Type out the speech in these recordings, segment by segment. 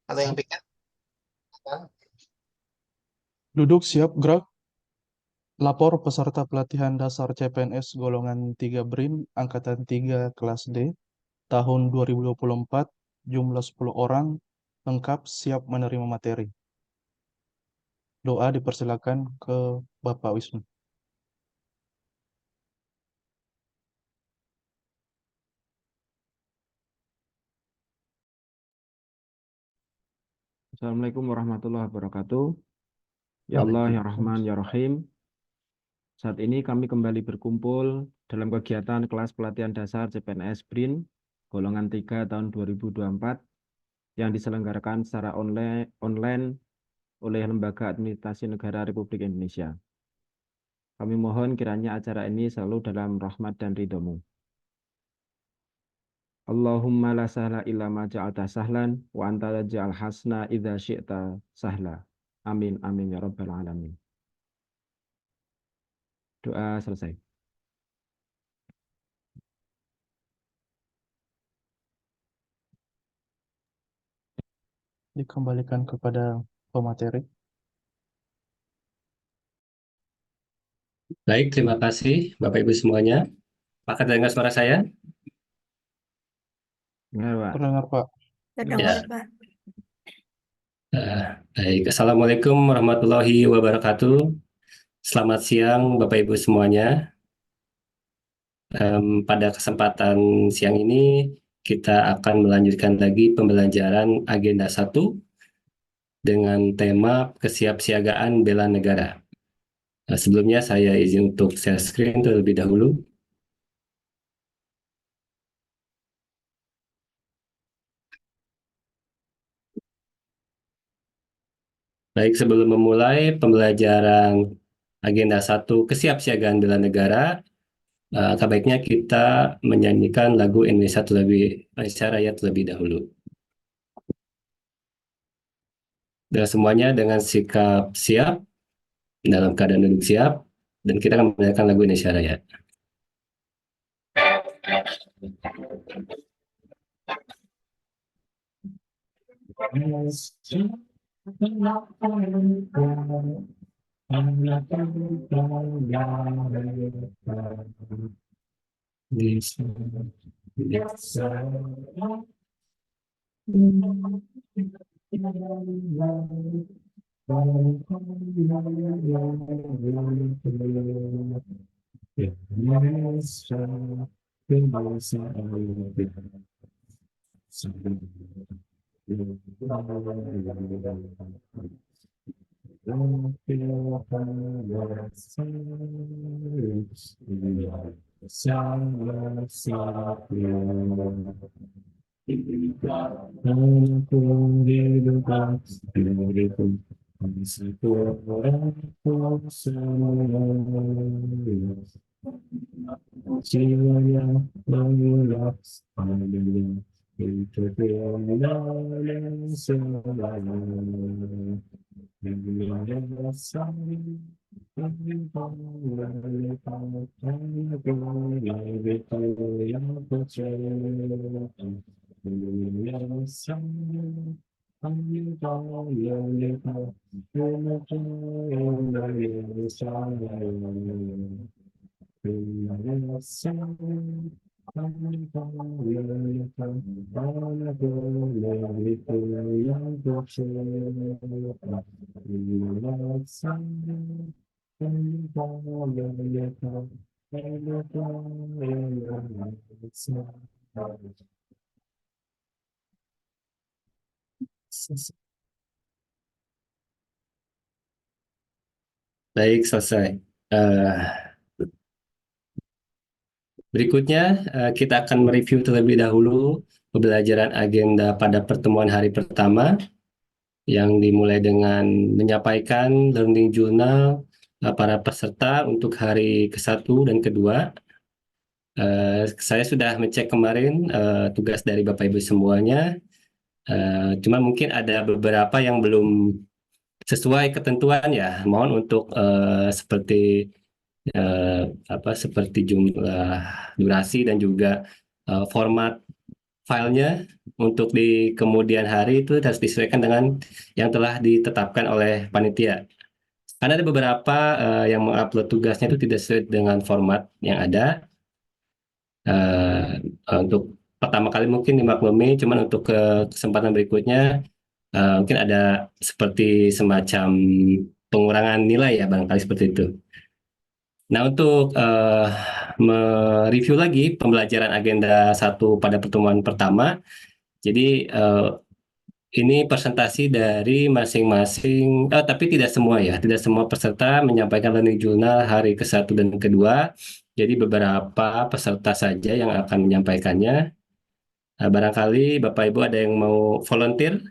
Atau yang pikir? Duduk siap gerak. Lapor peserta pelatihan dasar CPNS golongan 3 BRIN angkatan 3 kelas D tahun 2024, jumlah 10 orang, lengkap siap menerima materi. Doa dipersilakan ke Bapak Wisnu. Assalamualaikum warahmatullahi wabarakatuh. Ya Allah, ya Rahman, ya Rahim. Saat ini kami kembali berkumpul dalam kegiatan kelas pelatihan dasar CPNS BRIN golongan 3 tahun 2024 yang diselenggarakan secara online oleh Lembaga Administrasi Negara Republik Indonesia. Kami mohon kiranya acara ini selalu dalam rahmat dan ridho-Mu. Allahumma la sahla illa ma ja'alta sahlan wa anta ja'al hasna idza syi'ta sahla. Amin amin ya rabbal alamin. Doa selesai. Dikembalikan kepada pemateri. Baik, terima kasih Bapak Ibu semuanya. Apakah dengar suara saya? Dengar, Pak. Terdengar, Pak. Terdengar, Ya. Pak. Baik, Assalamualaikum warahmatullahi wabarakatuh. Selamat siang Bapak Ibu semuanya. Pada kesempatan siang ini kita akan melanjutkan lagi pembelajaran agenda 1 dengan tema kesiapsiagaan bela negara. Sebelumnya saya izin untuk share screen terlebih dahulu. Baik, sebelum memulai pembelajaran agenda 1 kesiapsiagaan bela negara, sebaiknya kita menyanyikan lagu Indonesia Raya terlebih dahulu. Dan semuanya dengan sikap siap, dalam keadaan duduk siap, dan kita akan menyanyikan lagu Indonesia Raya. Baik, selesai. Berikutnya kita akan mereview terlebih dahulu pembelajaran agenda pada pertemuan hari pertama yang dimulai dengan menyampaikan learning journal para peserta untuk hari ke-1 dan kedua. Saya sudah mengecek kemarin tugas dari Bapak Ibu semuanya. Cuma mungkin ada beberapa yang belum sesuai ketentuan ya. Mohon untuk seperti jumlah durasi dan juga format filenya untuk di kemudian hari itu harus disesuaikan dengan yang telah ditetapkan oleh panitia. Karena ada beberapa yang mengupload tugasnya itu tidak sesuai dengan format yang ada. Untuk pertama kali mungkin dimaklumi, cuman untuk kesempatan berikutnya mungkin ada seperti semacam pengurangan nilai ya, barangkali seperti itu. Nah, untuk mereview lagi pembelajaran agenda 1 pada pertemuan pertama, jadi ini presentasi dari masing-masing, tapi tidak semua ya, tidak semua peserta menyampaikan learning journal hari ke-1 dan ke-2. Jadi beberapa peserta saja yang akan menyampaikannya. Nah, barangkali Bapak Ibu ada yang mau volunteer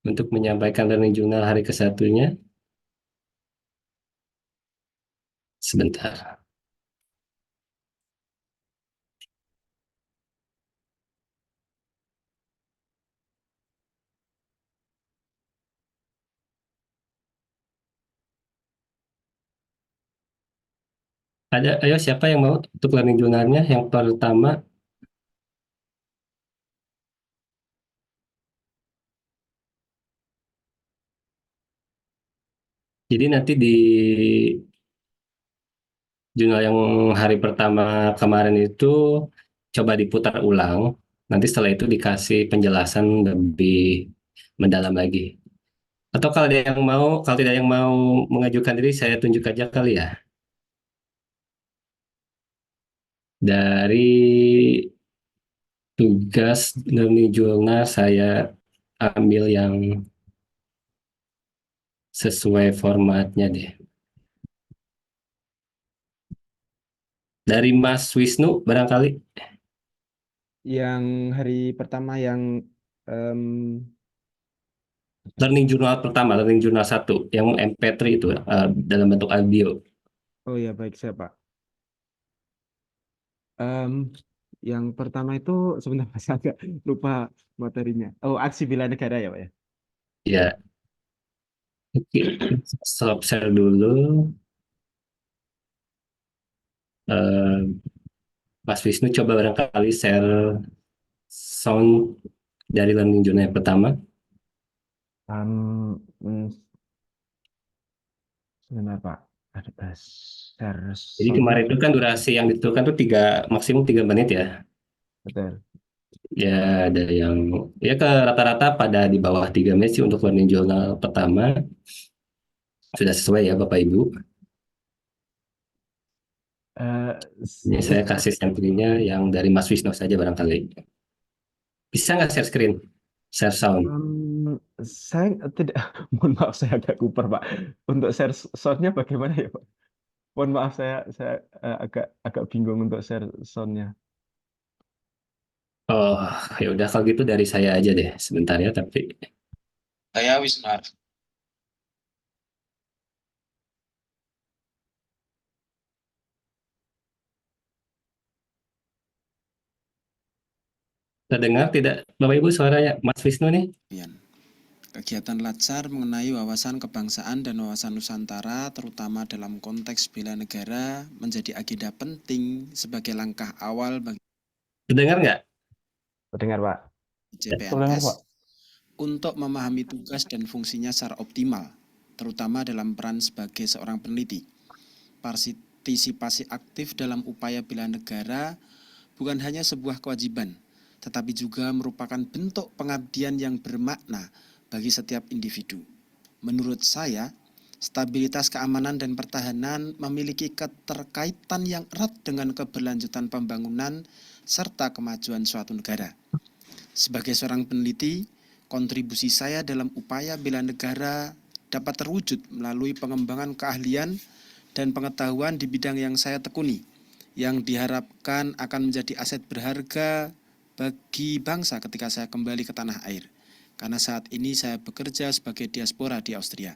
untuk menyampaikan learning journal hari ke-1-nya? Sebentar. Ayo siapa yang mau untuk learning journal-nya yang pertama? Jadi nanti di jurnal yang hari pertama kemarin itu coba diputar ulang. Nanti setelah itu dikasih penjelasan lebih mendalam lagi. Atau kalau ada yang mau, kalau tidak yang mau mengajukan diri, saya tunjuk aja kali ya. Dari tugas learning journal saya ambil yang sesuai formatnya deh. Dari Mas Wisnu barangkali. Yang hari pertama yang Learning journal pertama, learning journal 1, yang MP3 itu dalam bentuk audio. oh ya baik saya Pak. Yang pertama itu sebentar saya agak lupa materinya. Oh, aksi bela negara ya Pak ya. Ya, oke. Stop share dulu. Eh, Mas Wisnu coba barangkali share sound dari learning journal yang pertama. Sebentar Pak. Ada share Jadi sound. kemarin itu kan durasi yang ditentukan tuh maksimum 3 menit ya. Betul. Ya, ada yang ya ke rata-rata pada di bawah 3 menit sih untuk learning journal pertama. Sudah sesuai ya Bapak Ibu. Ini saya kasih sampelnya yang dari Mas Wisnu saja barangkali. Bisa nggak share screen? Share sound. Saya tidak, mohon maaf saya agak kuper Pak. Untuk share soundnya bagaimana ya Pak? Mohon maaf saya agak agak bingung untuk share soundnya. Oh, ya udah kalau gitu dari saya aja deh sebentar ya, tapi Saya Wisnar. terdengar tidak Bapak Ibu suaranya Mas Wisnu nih? Kegiatan Latsar mengenai wawasan kebangsaan dan wawasan Nusantara, terutama dalam konteks bela negara, menjadi agenda penting sebagai langkah awal bagi Terdengar nggak? Terdengar Pak. Terdengar, Pak. CPNS untuk memahami tugas dan fungsinya secara optimal, terutama dalam peran sebagai seorang peneliti. Partisipasi aktif dalam upaya bela negara bukan hanya sebuah kewajiban, tetapi juga merupakan bentuk pengabdian yang bermakna bagi setiap individu. Menurut saya, stabilitas keamanan dan pertahanan memiliki keterkaitan yang erat dengan keberlanjutan pembangunan serta kemajuan suatu negara. Sebagai seorang peneliti, kontribusi saya dalam upaya bela negara dapat terwujud melalui pengembangan keahlian dan pengetahuan di bidang yang saya tekuni, yang diharapkan akan menjadi aset berharga bagi bangsa ketika saya kembali ke tanah air. Karena saat ini saya bekerja sebagai diaspora di Austria.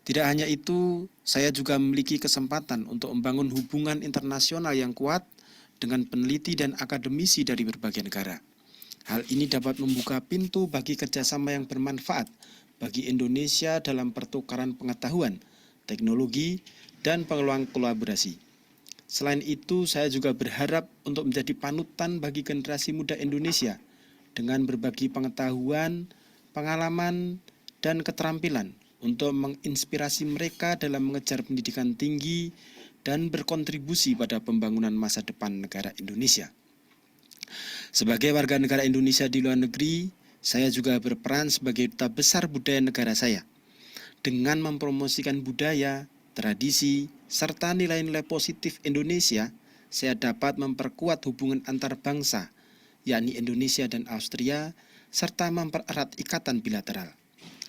Tidak hanya itu, saya juga memiliki kesempatan untuk membangun hubungan internasional yang kuat dengan peneliti dan akademisi dari berbagai negara. Hal ini dapat membuka pintu bagi kerjasama yang bermanfaat bagi Indonesia dalam pertukaran pengetahuan, teknologi, dan peluang kolaborasi. Selain itu, saya juga berharap untuk menjadi panutan bagi generasi muda Indonesia dengan berbagi pengetahuan, pengalaman, dan keterampilan untuk menginspirasi mereka dalam mengejar pendidikan tinggi dan berkontribusi pada pembangunan masa depan negara Indonesia. Sebagai warga negara Indonesia di luar negeri, saya juga berperan sebagai duta besar budaya negara saya dengan mempromosikan budaya, tradisi, serta nilai-nilai positif Indonesia. Saya dapat memperkuat hubungan antar bangsa, yakni Indonesia dan Austria, serta mempererat ikatan bilateral.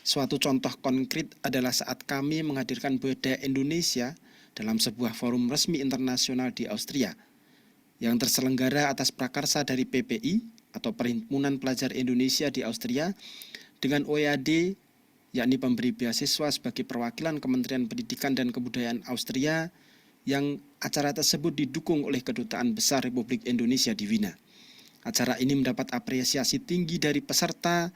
Suatu contoh konkret adalah saat kami menghadirkan budaya Indonesia dalam sebuah forum resmi internasional di Austria, yang terselenggara atas prakarsa dari PPI atau Perhimpunan Pelajar Indonesia di Austria dengan OEAD, yakni pemberi beasiswa sebagai perwakilan Kementerian Pendidikan dan Kebudayaan Austria, yang acara tersebut didukung oleh Kedutaan Besar Republik Indonesia di Wina. Acara ini mendapat apresiasi tinggi dari peserta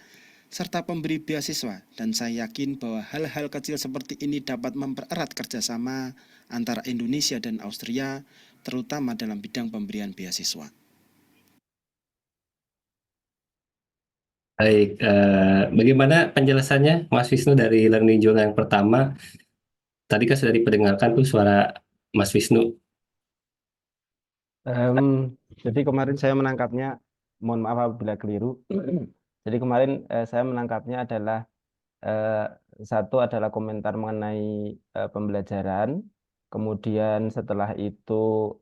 serta pemberi beasiswa, dan saya yakin bahwa hal-hal kecil seperti ini dapat mempererat kerjasama antara Indonesia dan Austria, terutama dalam bidang pemberian beasiswa. Baik, bagaimana penjelasannya Mas Wisnu dari Learning Journal yang pertama? Tadi kan sudah diperdengarkan tuh suara Mas Wisnu. Jadi kemarin saya menangkapnya, mohon maaf apabila keliru. Jadi kemarin saya menangkapnya adalah satu adalah komentar mengenai pembelajaran, kemudian setelah itu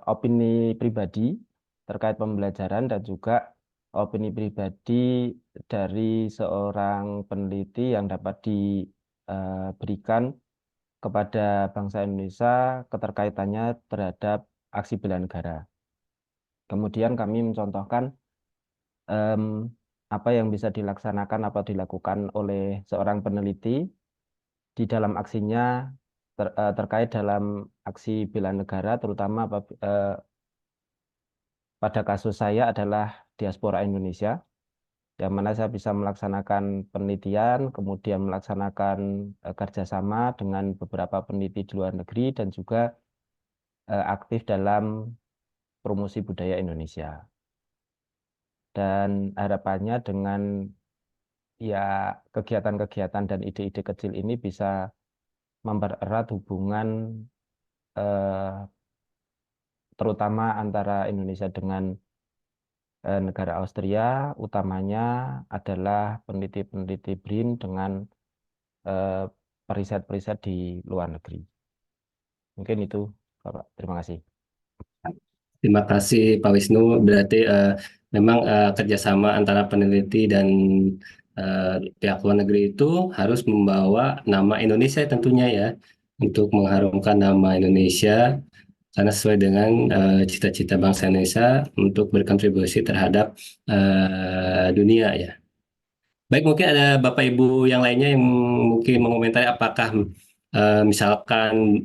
opini pribadi terkait pembelajaran, dan juga opini pribadi dari seorang peneliti yang dapat diberikan kepada bangsa Indonesia keterkaitannya terhadap aksi bela negara. Kemudian kami mencontohkan apa yang bisa dilaksanakan atau dilakukan oleh seorang peneliti di dalam aksinya terkait dalam aksi bela negara, terutama pada kasus saya adalah diaspora Indonesia, yang mana saya bisa melaksanakan penelitian, kemudian melaksanakan kerjasama dengan beberapa peneliti di luar negeri, dan juga aktif dalam promosi budaya Indonesia. Dan harapannya dengan ya kegiatan-kegiatan dan ide-ide kecil ini bisa mempererat hubungan terutama antara Indonesia dengan negara Austria, utamanya adalah peneliti-peneliti BRIN dengan periset-periset di luar negeri. Mungkin itu, Bapak. Terima kasih. Terima kasih Pak Wisnu. Berarti memang kerjasama antara peneliti dan pihak luar negeri itu harus membawa nama Indonesia tentunya ya, untuk mengharumkan nama Indonesia, karena sesuai dengan cita-cita bangsa Indonesia untuk berkontribusi terhadap dunia ya. Baik, mungkin ada Bapak Ibu yang lainnya yang mungkin mengomentari apakah misalkan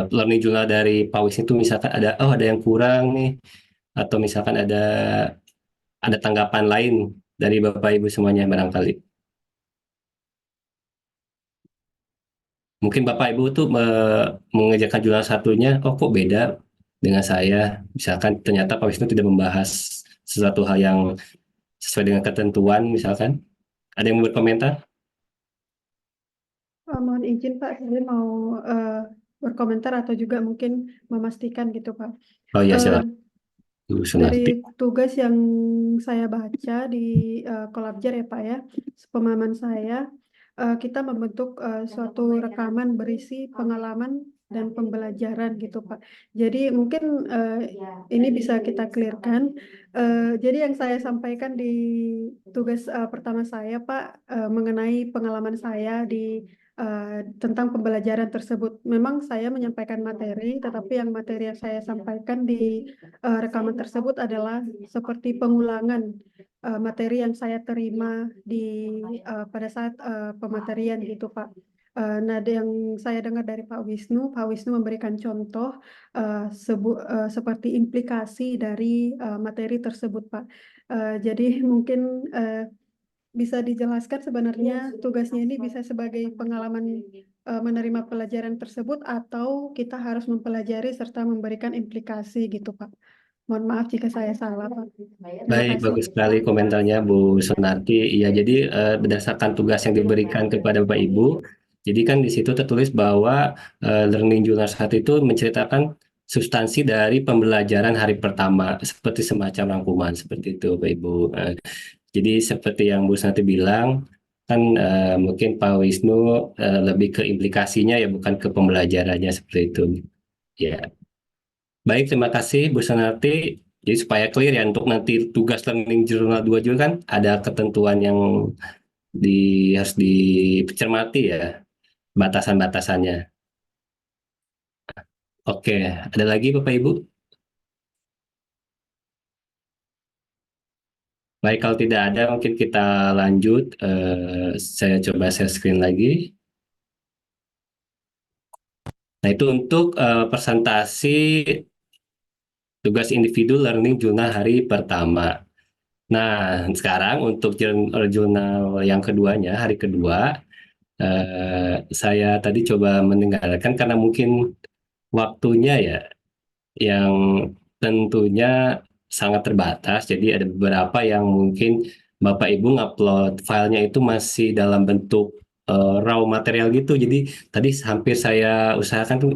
learning journal dari Pak Wisnu itu misalkan ada yang kurang nih, atau misalkan ada tanggapan lain dari Bapak Ibu semuanya barangkali. Mungkin Bapak Ibu tuh mengerjakan jurnal satunya, kok beda dengan saya. Misalkan ternyata Pak Wisnu tidak membahas sesuatu hal yang sesuai dengan ketentuan, misalkan. Ada yang mau berkomentar? Mohon izin Pak, saya mau berkomentar atau juga mungkin memastikan gitu Pak. Oh iya, silakan. Dari tugas yang saya baca di Kolabjar ya Pak ya, pemahaman saya, kita membentuk suatu rekaman berisi pengalaman dan pembelajaran gitu Pak. Jadi mungkin ini bisa kita clearkan. Jadi yang saya sampaikan di tugas pertama saya Pak, mengenai pengalaman saya tentang pembelajaran tersebut. Memang saya menyampaikan materi, tetapi yang materi yang saya sampaikan di rekaman tersebut adalah seperti pengulangan materi yang saya terima pada saat pematerian gitu Pak. Nah, yang saya dengar dari Pak Wisnu memberikan contoh seperti implikasi dari materi tersebut Pak. Jadi mungkin bisa dijelaskan sebenarnya tugasnya ini bisa sebagai pengalaman menerima pelajaran tersebut atau kita harus mempelajari serta memberikan implikasi gitu, Pak. Mohon maaf jika saya salah, Pak. Terima Baik, kasih. bagus sekali komentarnya Bu Sunarti. Iya, jadi berdasarkan tugas yang diberikan kepada Bapak Ibu, jadi kan di situ tertulis bahwa Learning Journal 1 itu menceritakan substansi dari pembelajaran hari pertama, seperti semacam rangkuman, seperti itu Bapak Ibu. Jadi seperti yang Bu Sunarti bilang, kan mungkin Pak Wisnu lebih ke implikasinya ya, bukan ke pembelajarannya, seperti itu. Ya, baik, terima kasih Bu Sanarti. Jadi supaya clear ya, untuk nanti tugas Learning Journal 2 juga kan ada ketentuan yang harus dicermati ya, batasan-batasannya. Oke, ada lagi Bapak Ibu? Baik, kalau tidak ada mungkin kita lanjut. Saya coba share screen lagi. Nah, itu untuk presentasi tugas individu Learning Journal hari pertama. Nah, sekarang untuk jurnal yang keduanya, hari kedua, saya tadi coba mendengarkan karena mungkin waktunya ya yang tentunya sangat terbatas. Jadi ada beberapa yang mungkin Bapak Ibu ngupload filenya itu masih dalam bentuk raw material gitu. Jadi tadi hampir saya usahakan tuh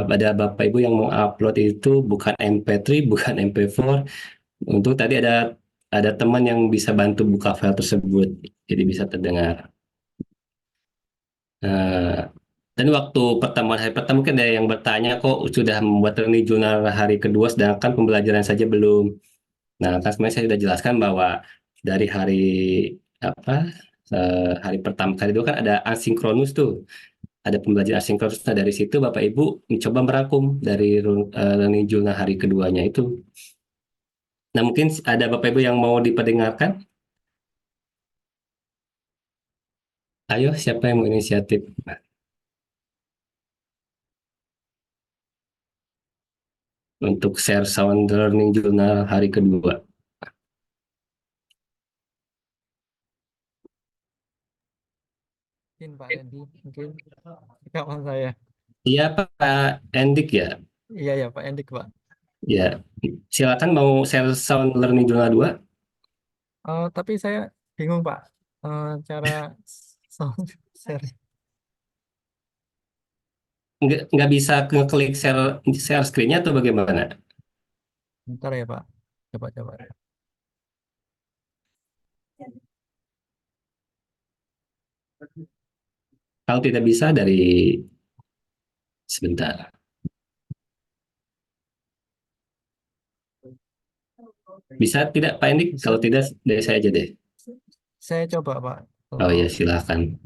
ada Bapak Ibu yang mau upload itu bukan MP3, bukan MP4. Untuk tadi ada teman yang bisa bantu buka file tersebut, jadi bisa terdengar. Dan waktu pertemuan hari pertama mungkin ada yang bertanya kok sudah membuat learning journal hari kedua sedangkan pembelajaran saja belum. Nah, kan sebenarnya saya sudah jelaskan bahwa dari apa hari pertama kali itu kan ada asinkronus tuh, ada pembelajaran asinkronus. Nah, dari situ Bapak Ibu mencoba merangkum dari learning journal hari keduanya itu. Nah, mungkin ada Bapak Ibu yang mau diperdengarkan. Ayo, siapa yang mau inisiatif? Untuk share sound learning journal hari kedua. Mungkin Pak Edi, mungkin rekaman saya. Iya Pak Endik ya. Iya ya Pak Endik Pak. Ya, silakan mau share sound learning journal 2. Tapi saya bingung Pak, cara sound share. Nggak bisa ngeklik share screen-nya atau bagaimana? Bentar ya Pak, coba. Kalau tidak bisa dari sebentar. Bisa tidak Pak Endik? Bisa. Kalau tidak dari saya aja deh. Saya coba Pak. Oh ya, silakan.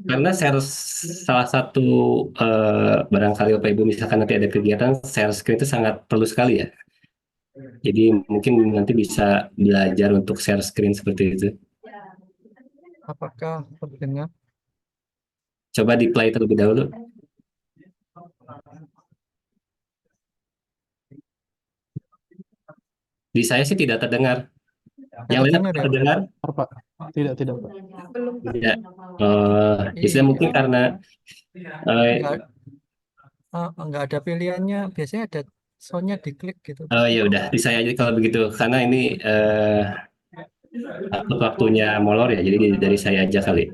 Karena share salah satu barangkali Bapak Ibu misalkan nanti ada kegiatan, share screen itu sangat perlu sekali ya. Jadi mungkin nanti bisa belajar untuk share screen seperti itu. Apakah terdengar? Coba di play terlebih dahulu. Di saya sih tidak terdengar. Yang lain Terdengar ya Pak? terdengar? Pak. Tidak, Pak. Belum, Pak. Tidak. Bisa Iya. mungkin karena Nggak ada pilihannya. Biasanya ada soundnya diklik gitu. ya udah di saya aja kalau begitu karena ini waktunya molor ya, jadi dari saya aja kali.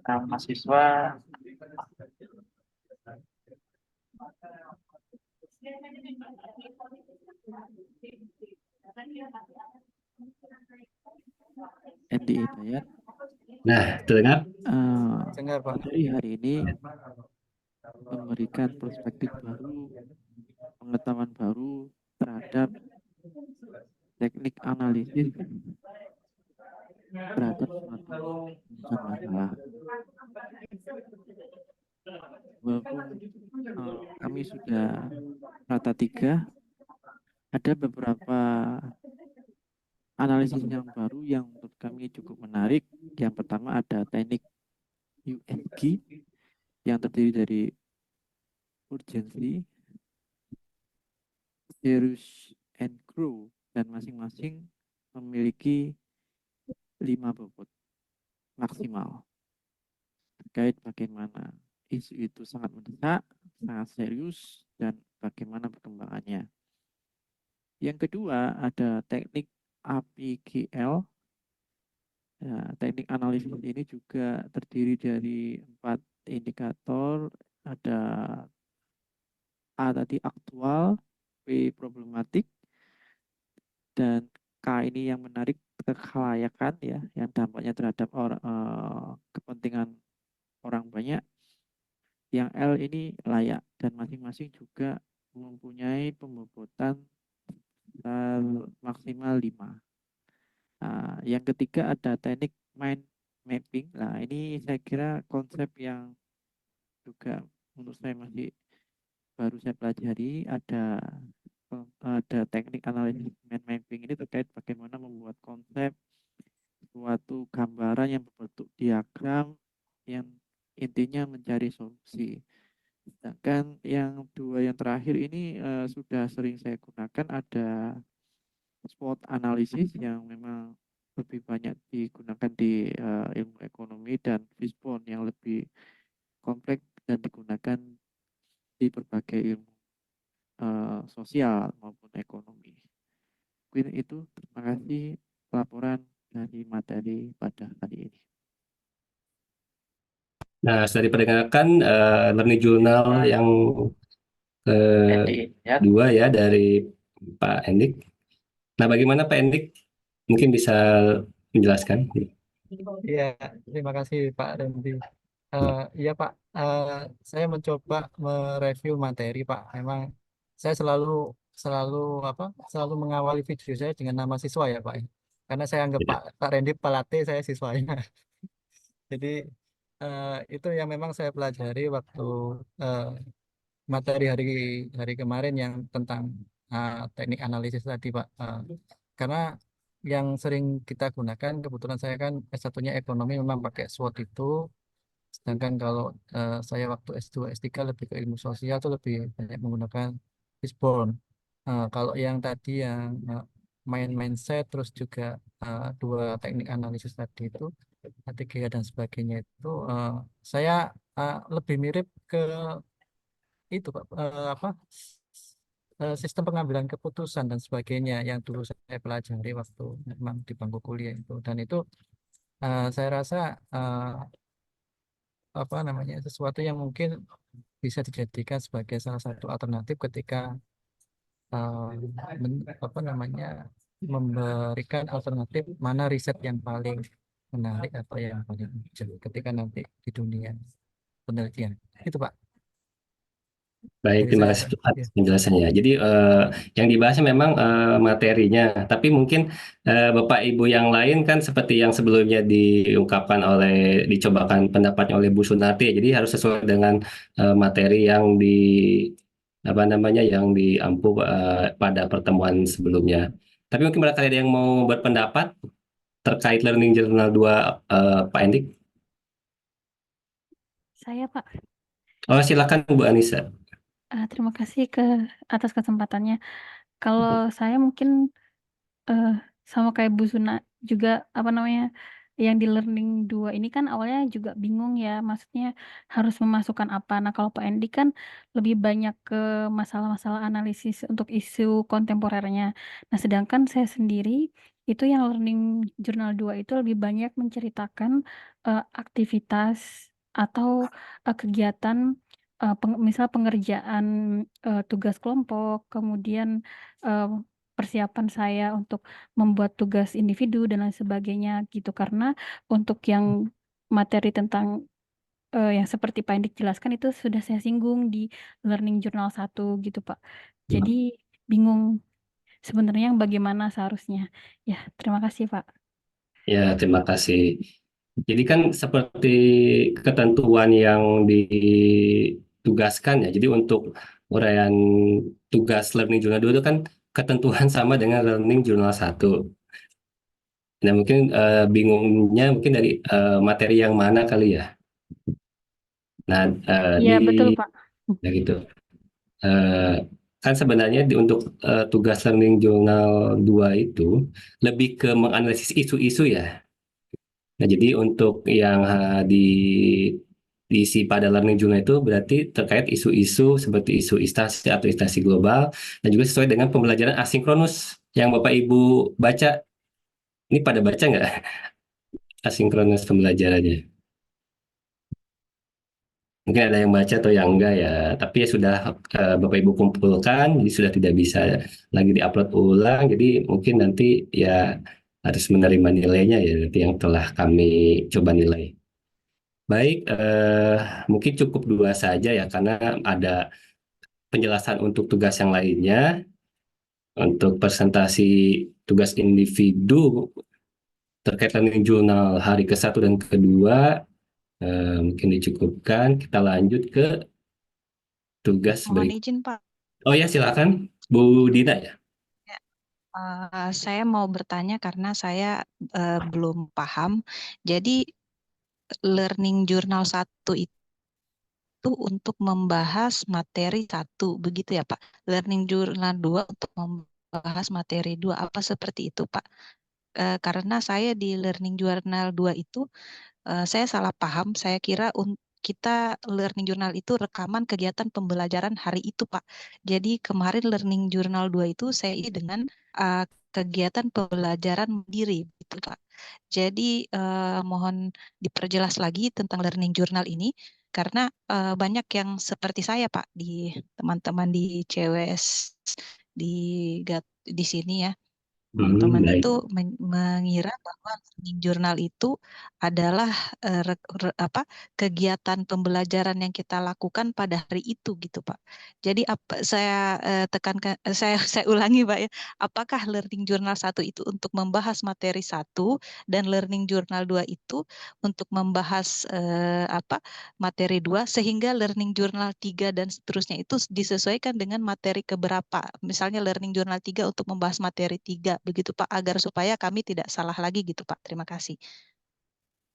Nah, mahasiswa Endi Hidayat. Nah, terdengar? Dengar Pak. Materi hari ini memberikan perspektif baru, pengetahuan baru terhadap teknik analisis terhadap suatu masalah. Walaupun kami sudah rata 3, ada beberapa analisis yang baru yang menurut kami cukup menarik. Yang pertama ada teknik USG yang terdiri dari urgency, serious, and grow, dan masing-masing memiliki 5 bobot maksimal terkait bagaimana isu itu sangat mendesak, sangat serius, dan bagaimana perkembangannya. Yang kedua ada teknik APGL. Nah, teknik analisis ini juga terdiri dari 4 indikator. Ada A tadi aktual, B problematik, dan K ini yang menarik kekhalayakan ya, yang dampaknya terhadap kepentingan orang banyak. Yang L ini layak, dan masing-masing juga mempunyai pembobotan maksimal 5. Nah, yang ketiga ada teknik mind mapping. Nah, ini saya kira konsep yang juga menurut saya masih baru saya pelajari. Ada teknik analisis mind mapping ini terkait bagaimana membuat konsep suatu gambaran yang berbentuk diagram yang intinya mencari solusi. Sedangkan yang 2 yang terakhir ini sudah sering saya gunakan, ada SWOT analisis yang memang lebih banyak digunakan di ilmu ekonomi, dan fishbone yang lebih kompleks dan digunakan di berbagai ilmu sosial maupun ekonomi. Mungkin itu, terima kasih laporan dari materi pada hari ini. Nah, sudah diperdengarkan learning journal yang kedua ya dari Pak Endik. Nah, bagaimana Pak Endik? Mungkin bisa menjelaskan. Iya, terima kasih Pak Randy. Iya Pak, saya mencoba mereview materi Pak. Memang saya selalu selalu selalu mengawali video saya dengan nama siswa ya Pak. Karena saya anggap Pak Randy pelatih, saya siswanya. Jadi itu yang memang saya pelajari waktu eh, materi hari kemarin yang tentang teknik analisis tadi Pak. Karena yang sering kita gunakan, kebetulan saya kan S1-nya ekonomi, memang pakai SWOT itu. Sedangkan kalau saya waktu S2, S3 lebih ke ilmu sosial tuh lebih banyak menggunakan Fishbone. Kalau yang tadi yang mindset, terus juga 2 teknik analisis tadi itu, A3 dan sebagainya itu, saya lebih mirip ke itu Pak, sistem pengambilan keputusan dan sebagainya yang dulu saya pelajari waktu memang di bangku kuliah itu. Dan itu saya rasa sesuatu yang mungkin bisa dijadikan sebagai salah satu alternatif ketika memberikan alternatif mana riset yang paling menarik atau yang paling urgent ketika nanti di dunia penelitian. Itu Pak. Baik, Dari terima saya, kasih Pak. atas Ya. penjelasannya. Jadi yang dibahasnya memang materinya, tapi mungkin Bapak Ibu yang lain kan seperti yang sebelumnya dicobakan pendapatnya oleh Bu Sunarti. Jadi harus sesuai dengan materi yang yang diampu pada pertemuan sebelumnya. Tapi mungkin barangkali ada yang mau berpendapat terkait Learning Journal 2 Pak Endik. Saya Pak, Oh, silakan Bu Anissa. terima kasih atas kesempatannya. Kalau saya mungkin sama kayak Bu Suna juga yang di Learning 2 ini kan awalnya juga bingung ya, maksudnya harus memasukkan apa. Nah kalau Pak Endi kan lebih banyak ke masalah-masalah analisis untuk isu kontemporernya. Nah sedangkan saya sendiri itu yang Learning Journal 2 itu lebih banyak menceritakan aktivitas atau kegiatan misal pengerjaan tugas kelompok, kemudian eh, persiapan saya untuk membuat tugas individu dan lain sebagainya gitu. Karena untuk yang materi tentang yang seperti Pak Indik jelaskan itu sudah saya singgung di Learning Journal 1 gitu Pak. Jadi bingung sebenarnya yang bagaimana seharusnya. Ya, terima kasih Pak. Ya, terima kasih. Jadi kan seperti ketentuan yang ditugaskan ya. Jadi untuk uraian tugas Learning Journal 2 itu kan ketentuan sama dengan Learning Journal 1. Nah, mungkin bingungnya mungkin dari materi yang mana kali ya. Nah, Iya, betul, Pak. ya gitu. Eh, kan sebenarnya untuk tugas Learning Journal 2 itu lebih ke menganalisis isu-isu ya. Nah, jadi untuk yang diisi pada Learning Journal itu berarti terkait isu-isu seperti isu instansi atau instansi global dan juga sesuai dengan pembelajaran asinkronus yang Bapak Ibu baca. Ini pada baca nggak asinkronus pembelajarannya? Mungkin ada yang baca atau yang enggak ya, tapi ya sudah Bapak Ibu kumpulkan, jadi sudah tidak bisa lagi diupload ulang, jadi mungkin nanti ya harus menerima nilainya ya nanti yang telah kami coba nilai. Baik, mungkin cukup dua saja ya karena ada penjelasan untuk tugas yang lainnya. Untuk presentasi tugas individu terkait Learning Journal hari ke-1 dan ke-2 mungkin dicukupkan. Kita lanjut ke tugas Mohon berikutnya. izin, Pak. Oh ya, silakan Bu Dina ya. Ya, saya mau bertanya karena saya belum paham. Jadi Learning Journal 1 itu untuk membahas materi 1, begitu ya Pak? Learning Journal 2 untuk membahas materi 2, apa seperti itu Pak? Karena saya di Learning Journal 2 itu saya salah paham, saya kira kita Learning Journal itu rekaman kegiatan pembelajaran hari itu, Pak. Jadi kemarin Learning Journal 2 itu saya isi dengan kegiatan pembelajaran mandiri, gitu, Pak. Jadi mohon diperjelas lagi tentang Learning Journal ini, karena banyak yang seperti saya, Pak, di teman-teman di CWS, di sini ya. Teman-teman Baik. itu mengira bahwa Learning Journal itu adalah kegiatan pembelajaran yang kita lakukan pada hari itu gitu Pak. Jadi saya tekankan saya ulangi Pak ya. Apakah Learning Journal 1 itu untuk membahas materi 1 dan Learning Journal 2 itu untuk membahas materi 2 sehingga Learning Journal 3 dan seterusnya itu disesuaikan dengan materi keberapa. Misalnya Learning Journal 3 untuk membahas materi 3 begitu Pak, agar supaya kami tidak salah lagi gitu Pak. Terima kasih.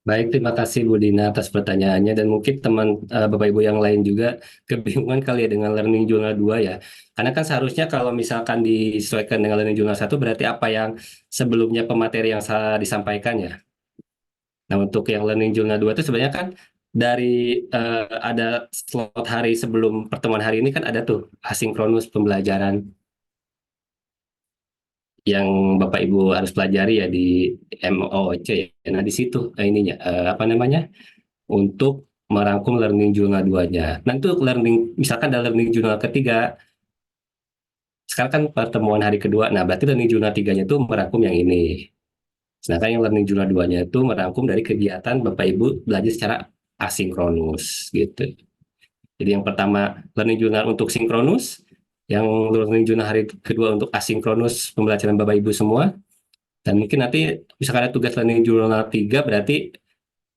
Baik, terima kasih Bu Dina atas pertanyaannya dan mungkin teman Bapak Ibu yang lain juga kebingungan kali ya dengan Learning Journal 2 ya. Karena kan seharusnya kalau misalkan disesuaikan dengan Learning Journal 1 berarti apa yang sebelumnya pemateri yang saya disampaikan ya. Nah, untuk yang Learning Journal 2 itu sebenarnya kan dari ada slot hari sebelum pertemuan hari ini kan ada tuh asinkronus pembelajaran yang Bapak Ibu harus pelajari ya di MOOC ya. Nah, di situ ininya apa namanya? Untuk merangkum Learning Journal 2-nya. Nah, itu misalkan ada Learning Journal ketiga, sekarang kan pertemuan hari kedua, nah berarti Learning Journal 3-nya itu merangkum yang ini. Sedangkan yang Learning Journal 2-nya itu merangkum dari kegiatan Bapak Ibu belajar secara asinkronus gitu. Jadi yang pertama Learning Journal untuk sinkronus, yang Learning Journal hari kedua untuk asinkronus pembelajaran Bapak Ibu semua, dan mungkin nanti misalkan ada tugas Learning Journal 3 berarti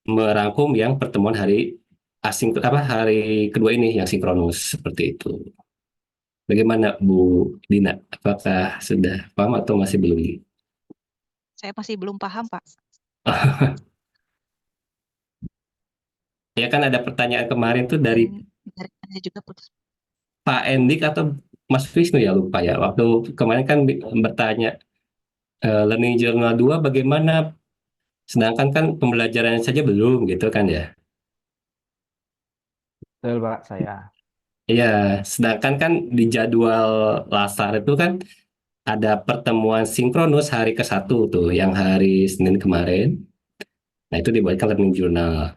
merangkum yang pertemuan hari hari kedua ini yang sinkronus seperti itu. Bagaimana Bu Dina? Apakah sudah paham atau masih belum? Saya masih belum paham Pak. Ya kan ada pertanyaan kemarin tuh dari Anda juga putus. Pak Endik atau Mas Wisnu ya lupa ya. Waktu kemarin kan bertanya Learning Journal 2 bagaimana? Sedangkan kan pembelajarannya saja belum gitu kan ya. Betul, Pak, saya. Iya, sedangkan kan di jadwal Lasar itu kan ada pertemuan sinkronus hari ke-1 tuh, yang hari Senin kemarin. Nah, itu dibuatkan Learning Journal.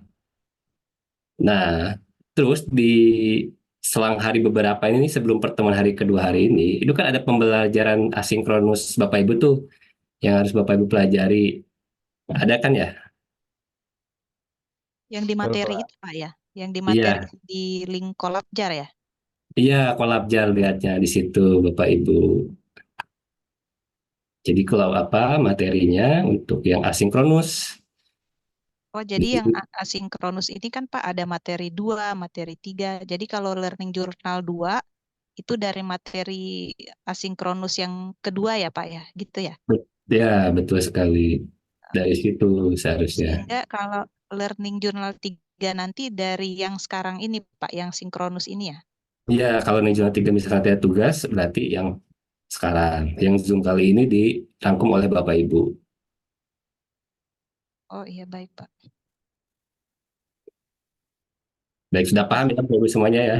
Nah, terus di selang hari beberapa ini sebelum pertemuan hari kedua hari ini, itu kan ada pembelajaran asinkronus Bapak Ibu tuh yang harus Bapak Ibu pelajari. Ada kan ya? Yang di materi itu Pak ya? Yang di Iya, materi di link Kolabjar ya? iya kolabjar lihatnya di situ Bapak Ibu. Jadi kalau apa materinya untuk yang asinkronus Oh, jadi yang asinkronus ini kan Pak ada materi 2, materi 3. Jadi kalau learning journal 2 itu dari materi asinkronus yang kedua ya Pak ya, gitu ya? Ya, betul sekali. Dari situ seharusnya. Sehingga kalau learning journal 3 nanti dari yang sekarang ini Pak, yang sinkronus ini ya? Ya, kalau nih Journal 3 misalkan ada tugas, berarti yang sekarang. Yang Zoom kali ini dirangkum oleh Bapak Ibu. Oh iya, baik Pak. Baik, sudah paham ya Bapak Ibu semuanya ya?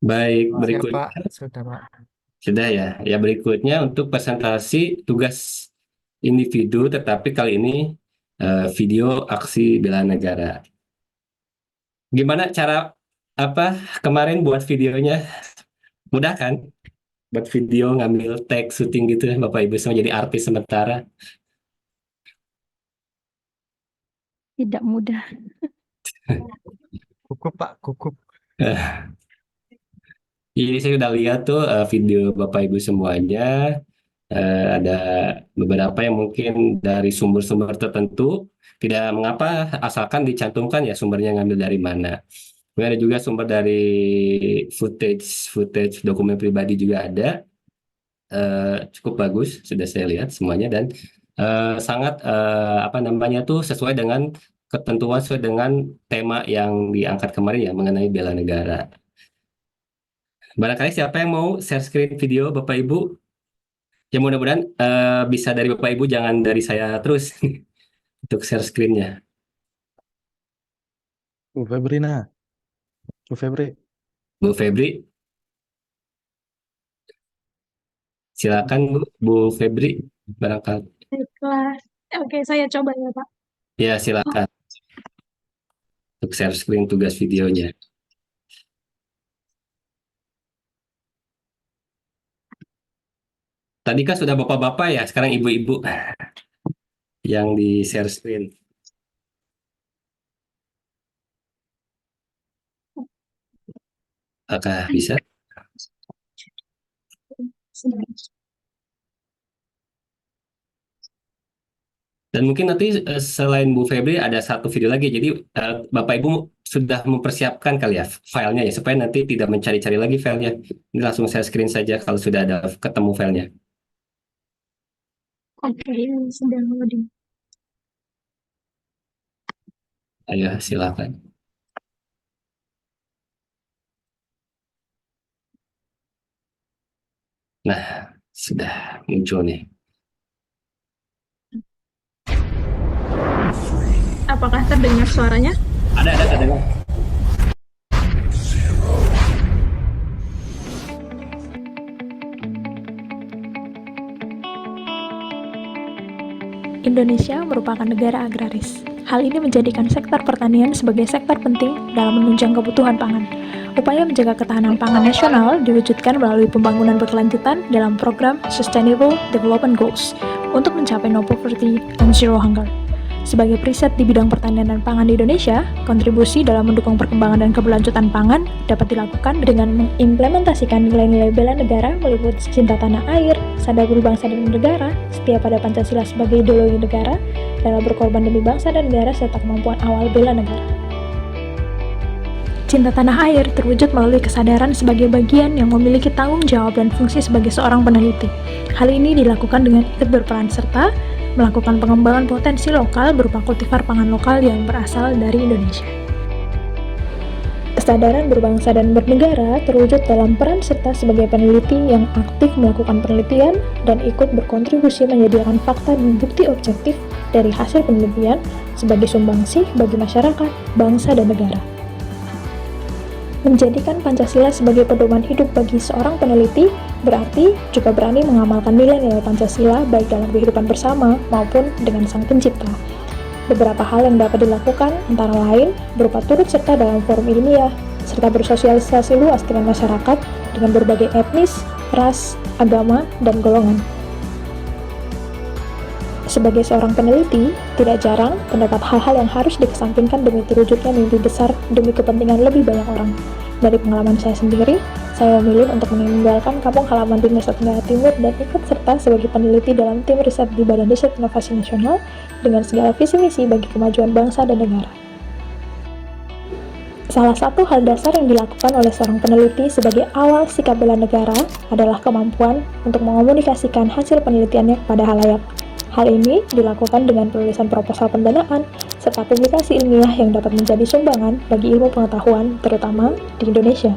Baik, Siap berikutnya. Pak, sudah Pak. Sudah ya. Ya, berikutnya untuk presentasi tugas individu, tetapi kali ini video aksi bela negara. Gimana cara kemarin buat videonya? Mudah kan? Buat video ngambil tag syuting gitu ya Bapak Ibu semua jadi artis sementara. Tidak mudah. Gugup Pak, gugup. Jadi saya udah lihat tuh video Bapak Ibu semuanya. Ada beberapa yang mungkin dari sumber-sumber tertentu, tidak mengapa asalkan dicantumkan ya sumbernya ngambil dari mana. Kemudian ada juga sumber dari footage dokumen pribadi juga ada. Cukup bagus, sudah saya lihat semuanya dan sangat sesuai dengan ketentuan, sesuai dengan tema yang diangkat kemarin ya mengenai bela negara. Barangkali siapa yang mau share screen video Bapak Ibu? Ya mudah-mudahan bisa dari Bapak Ibu, jangan dari saya terus untuk share screen-nya. Bu Febrina. Bu Febri. Bu Febri. Silakan Bu Febri, barangkali. Baiklah. Oke, saya coba ya Pak. Ya, silakan. Untuk share screen tugas videonya. Tadi kan sudah bapak-bapak ya, sekarang ibu-ibu yang di share screen. Apakah bisa? Dan mungkin nanti selain Bu Febri ada satu video lagi. Jadi Bapak Ibu sudah mempersiapkan kali ya filenya ya, supaya nanti tidak mencari-cari lagi filenya. Ini langsung share screen saja kalau sudah ada ketemu filenya. Oke, sedang loading. Ayo, silakan. Nah, sudah muncul nih. Apakah terdengar suaranya? Ada terdengar. Indonesia merupakan negara agraris. Hal ini menjadikan sektor pertanian sebagai sektor penting dalam menunjang kebutuhan pangan. Upaya menjaga ketahanan pangan nasional diwujudkan melalui pembangunan berkelanjutan dalam program Sustainable Development Goals untuk mencapai no poverty and zero hunger. Sebagai periset di bidang pertanian dan pangan di Indonesia, kontribusi dalam mendukung perkembangan dan keberlanjutan pangan dapat dilakukan dengan mengimplementasikan nilai-nilai bela negara meliputi cinta tanah air, sadar berbangsa dan negara, setia pada Pancasila sebagai ideologi negara, rela berkorban demi bangsa dan negara, serta kemampuan awal bela negara. Cinta tanah air terwujud melalui kesadaran sebagai bagian yang memiliki tanggung jawab dan fungsi sebagai seorang peneliti. Hal ini dilakukan dengan ikut berperan serta melakukan pengembangan potensi lokal berupa kultivar pangan lokal yang berasal dari Indonesia. Kesadaran berbangsa dan bernegara terwujud dalam peran serta sebagai peneliti yang aktif melakukan penelitian dan ikut berkontribusi menyediakan fakta dan bukti objektif dari hasil penelitian sebagai sumbangsih bagi masyarakat, bangsa, dan negara. Menjadikan Pancasila sebagai pedoman hidup bagi seorang peneliti berarti juga berani mengamalkan nilai-nilai Pancasila baik dalam kehidupan bersama maupun dengan Sang Pencipta. Beberapa hal yang dapat dilakukan antara lain berupa turut serta dalam forum ilmiah, serta bersosialisasi luas dengan masyarakat dengan berbagai etnis, ras, agama, dan golongan. Sebagai seorang peneliti, tidak jarang terdapat hal-hal yang harus dikesampingkan demi terwujudnya mimpi besar demi kepentingan lebih banyak orang. Dari pengalaman saya sendiri, Saya memilih untuk meninggalkan kampung halaman di Nusa Tenggara Timur dan ikut serta sebagai peneliti dalam tim riset di Badan Riset Inovasi Nasional dengan segala visi misi bagi kemajuan bangsa dan negara. Salah satu hal dasar yang dilakukan oleh seorang peneliti sebagai awal sikap bela negara adalah kemampuan untuk mengomunikasikan hasil penelitiannya kepada halayak. Hal ini dilakukan dengan penulisan proposal pendanaan serta publikasi ilmiah yang dapat menjadi sumbangan bagi ilmu pengetahuan, terutama di Indonesia.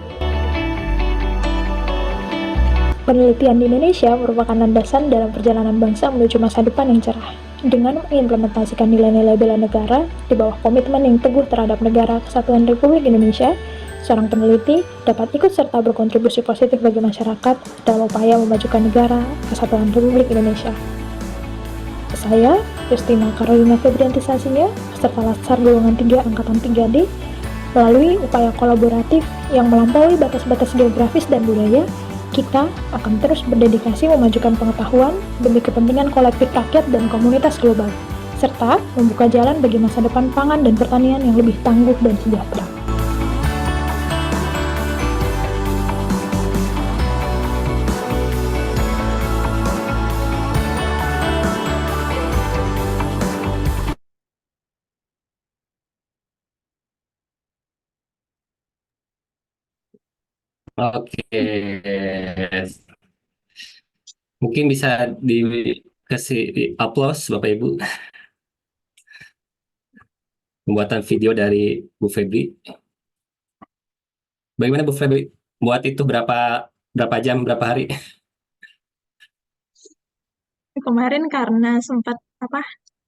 Penelitian di Indonesia merupakan landasan dalam perjalanan bangsa menuju masa depan yang cerah. Dengan mengimplementasikan nilai-nilai bela negara di bawah komitmen yang teguh terhadap negara kesatuan Republik Indonesia, seorang peneliti dapat ikut serta berkontribusi positif bagi masyarakat dalam upaya memajukan negara kesatuan Republik Indonesia. Saya, Justina Carolina Febrianti Sasinya, peserta Latsar Golongan 3 Angkatan 3D, melalui upaya kolaboratif yang melampaui batas-batas geografis dan budaya, kita akan terus berdedikasi memajukan pengetahuan demi kepentingan kolektif rakyat dan komunitas global, serta membuka jalan bagi masa depan pangan dan pertanian yang lebih tangguh dan sejahtera. Oke, mungkin bisa dikasih aplaus Bapak Ibu pembuatan video dari Bu Febri. Bagaimana Bu Febri? Buat itu berapa jam, berapa hari? Kemarin karena sempat